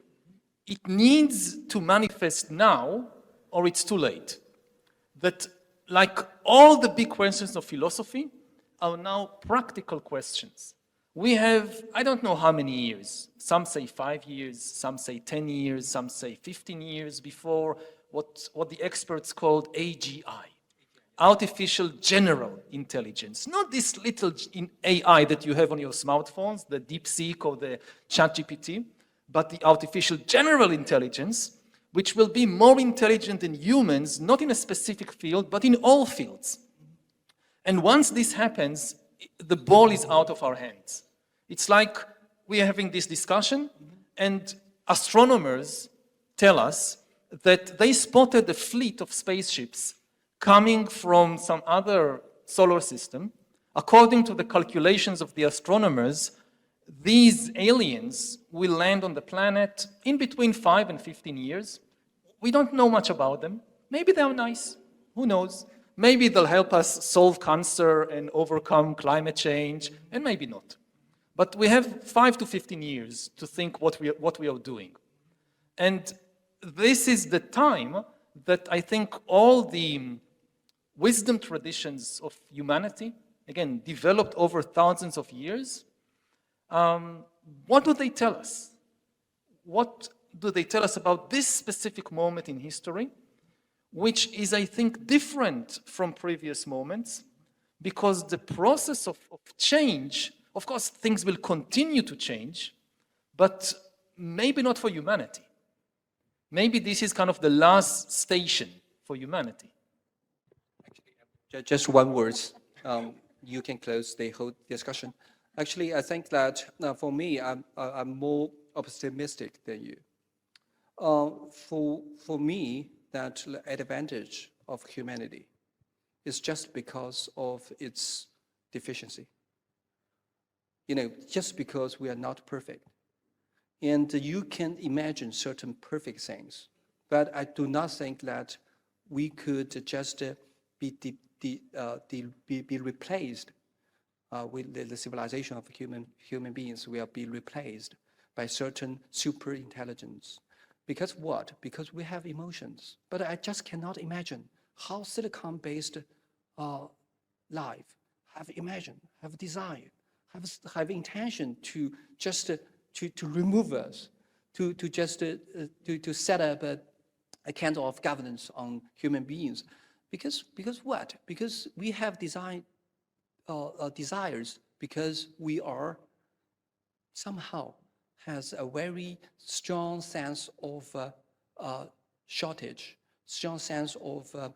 [SPEAKER 4] it needs to manifest now, or it's too late. That like all the big questions of philosophy, are now practical questions. We have, I don't know how many years. Some say 5 years, some say 10 years, some say 15 years before what the experts called AGI, artificial general intelligence. Not this little AI that you have on your smartphones, the DeepSeek or the ChatGPT, but the artificial general intelligence, which will be more intelligent than humans, not in a specific field, but in all fields. And once this happens, the ball is out of our hands. It's like we are having this discussion, and astronomers tell us that they spotted a fleet of spaceships coming from some other solar system. According to the calculations of the astronomers, these aliens will land on the planet in between 5 and 15 years. We don't know much about them. Maybe they're nice. Who knows? Maybe they'll help us solve cancer and overcome climate change, and maybe not. But we have 5 to 15 years to think what we are doing. And this is the time that I think all the wisdom traditions of humanity, again, developed over thousands of years, what do they tell us? What do they tell us about this specific moment in history, which is, I think, different from previous moments, because the process of change, of course, things will continue to change, but maybe not for humanity. Maybe this is kind of the last station for humanity.
[SPEAKER 5] Just one word. You can close the whole discussion. Actually, I think that for me, I'm more optimistic than you. For me, that advantage of humanity is just because of its deficiency. You know, just because we are not perfect. And you can imagine certain perfect things, but I do not think that we could just be replaced with the civilization of human beings will be replaced by certain super intelligence. Because what? Because we have emotions. But I just cannot imagine how silicon-based life have imagined, have desire, have intention to just to remove us, to set up a kind of governance on human beings. Because what? Because we have desires, because we are somehow has a very strong sense of shortage, strong sense of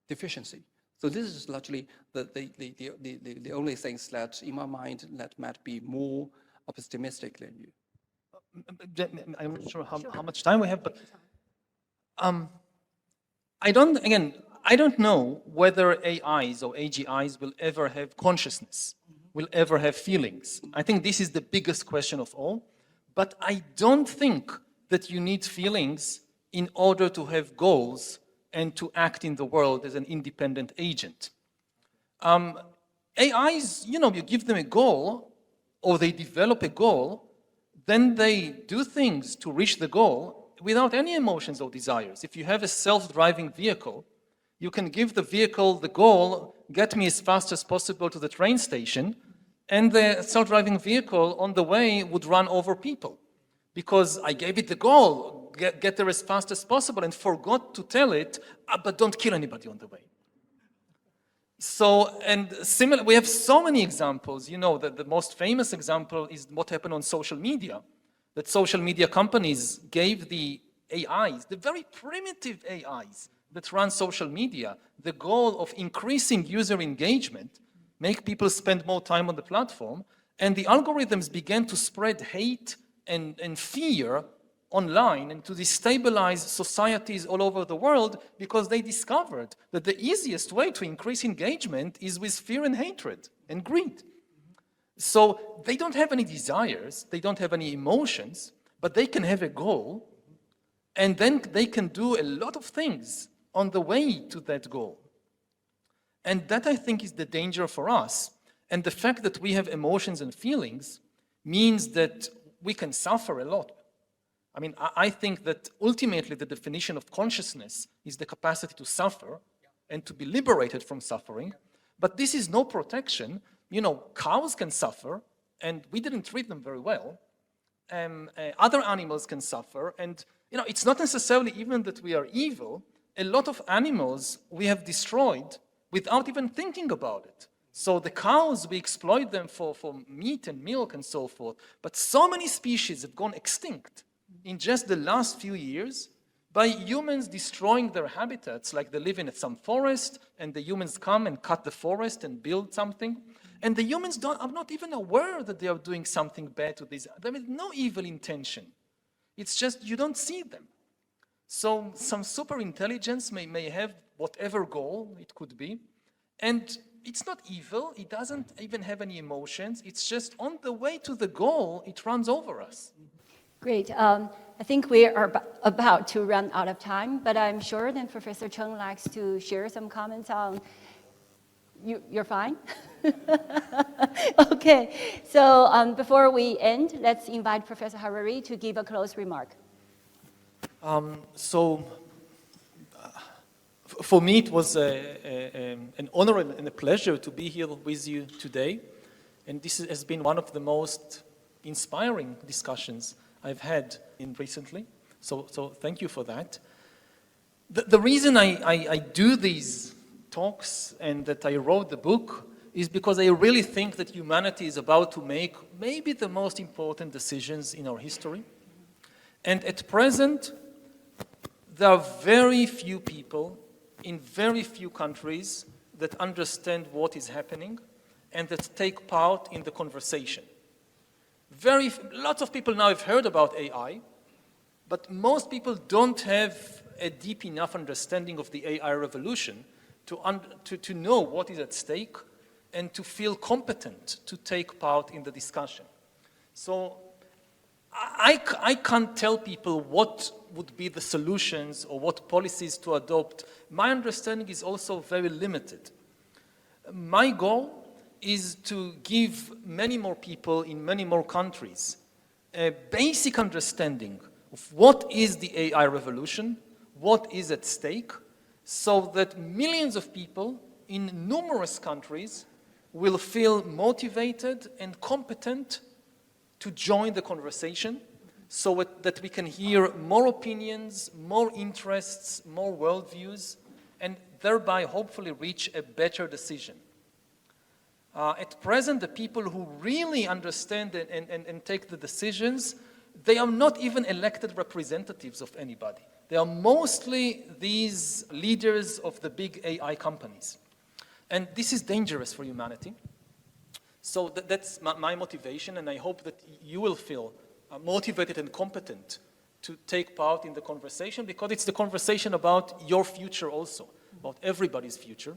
[SPEAKER 5] deficiency. So this is largely the only things that, in my mind, that might be more optimistic than you.
[SPEAKER 4] I'm not sure how much time we have, but I don't know whether AIs or AGIs will ever have consciousness, will ever have feelings. I think this is the biggest question of all. But I don't think that you need feelings in order to have goals and to act in the world as an independent agent. AIs, you give them a goal, or they develop a goal, then they do things to reach the goal without any emotions or desires. If you have a self-driving vehicle, you can give the vehicle the goal, get me as fast as possible to the train station, and the self-driving vehicle on the way would run over people. Because I gave it the goal, get there as fast as possible, and forgot to tell it, but don't kill anybody on the way. So, and similar, we have so many examples. The most famous example is what happened on social media. That social media companies gave the AIs, the very primitive AIs that run social media, the goal of increasing user engagement, make people spend more time on the platform, and the algorithms began to spread hate and fear online and to destabilize societies all over the world, because they discovered that the easiest way to increase engagement is with fear and hatred and greed. So they don't have any desires, they don't have any emotions, but they can have a goal, and then they can do a lot of things on the way to that goal. And that, I think, is the danger for us. And the fact that we have emotions and feelings means that we can suffer a lot. I mean, I think that ultimately the definition of consciousness is the capacity to suffer and to be liberated from suffering. But this is no protection. You know, cows can suffer, and we didn't treat them very well. Other animals can suffer, and you know, it's not necessarily even that we are evil. A lot of animals we have destroyed without even thinking about it. So the cows, we exploit them for meat and milk and so forth. But so many species have gone extinct in just the last few years by humans destroying their habitats, like they live in some forest, and the humans come and cut the forest and build something. And the humans are not even aware that they are doing something bad to these. There is no evil intention. It's just you don't see them. So some super intelligence may have whatever goal it could be, and it's not evil, it doesn't even have any emotions, it's just on the way to the goal, it runs over us.
[SPEAKER 3] Great. I think we are about to run out of time, but I'm sure that Professor Cheng likes to share some comments on. You're fine? Okay, so before we end, let's invite Professor Harari to give a close remark.
[SPEAKER 4] For me, it was an honor and a pleasure to be here with you today. And this has been one of the most inspiring discussions I've had recently. So thank you for that. The reason I do these talks and that I wrote the book is because I really think that humanity is about to make maybe the most important decisions in our history. And at present, there are very few people in very few countries that understand what is happening and that take part in the conversation. Lots of people now have heard about AI, but most people don't have a deep enough understanding of the AI revolution to know what is at stake and to feel competent to take part in the discussion. So I can't tell people what would be the solutions or what policies to adopt. My understanding is also very limited. My goal is to give many more people in many more countries a basic understanding of what is the AI revolution, what is at stake, so that millions of people in numerous countries will feel motivated and competent to join the conversation, so that we can hear more opinions, more interests, more worldviews, and thereby hopefully reach a better decision. At present, the people who really understand and take the decisions, they are not even elected representatives of anybody. They are mostly these leaders of the big AI companies. And this is dangerous for humanity. So that's my motivation, and I hope that you will feel motivated and competent to take part in the conversation, because it's the conversation about your future also, about everybody's future.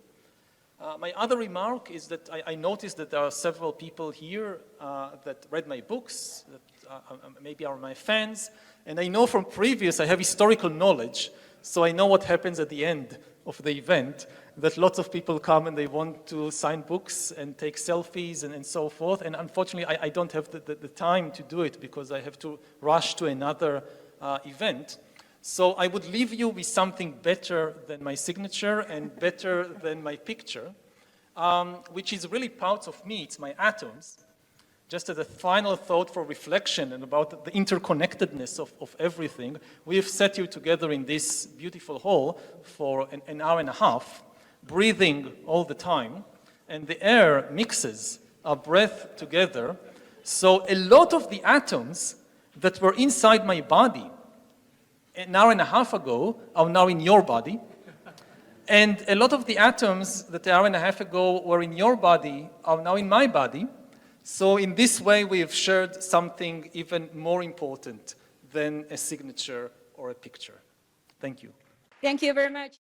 [SPEAKER 4] My other remark is that I noticed that there are several people here that read my books, that maybe are my fans, and I know from previous, I have historical knowledge, so I know what happens at the end of the event, that lots of people come and they want to sign books and take selfies and so forth, and unfortunately I don't have the time to do it because I have to rush to another event. So I would leave you with something better than my signature and better than my picture, which is really parts of me, it's my atoms. Just as a final thought for reflection and about the interconnectedness of everything, we have sat here together in this beautiful hall for an hour and a half, breathing all the time, and the air mixes our breath together. So a lot of the atoms that were inside my body an hour and a half ago are now in your body. And a lot of the atoms that an hour and a half ago were in your body are now in my body. So in this way, we have shared something even more important than a signature or a picture. Thank you.
[SPEAKER 3] Thank you very much.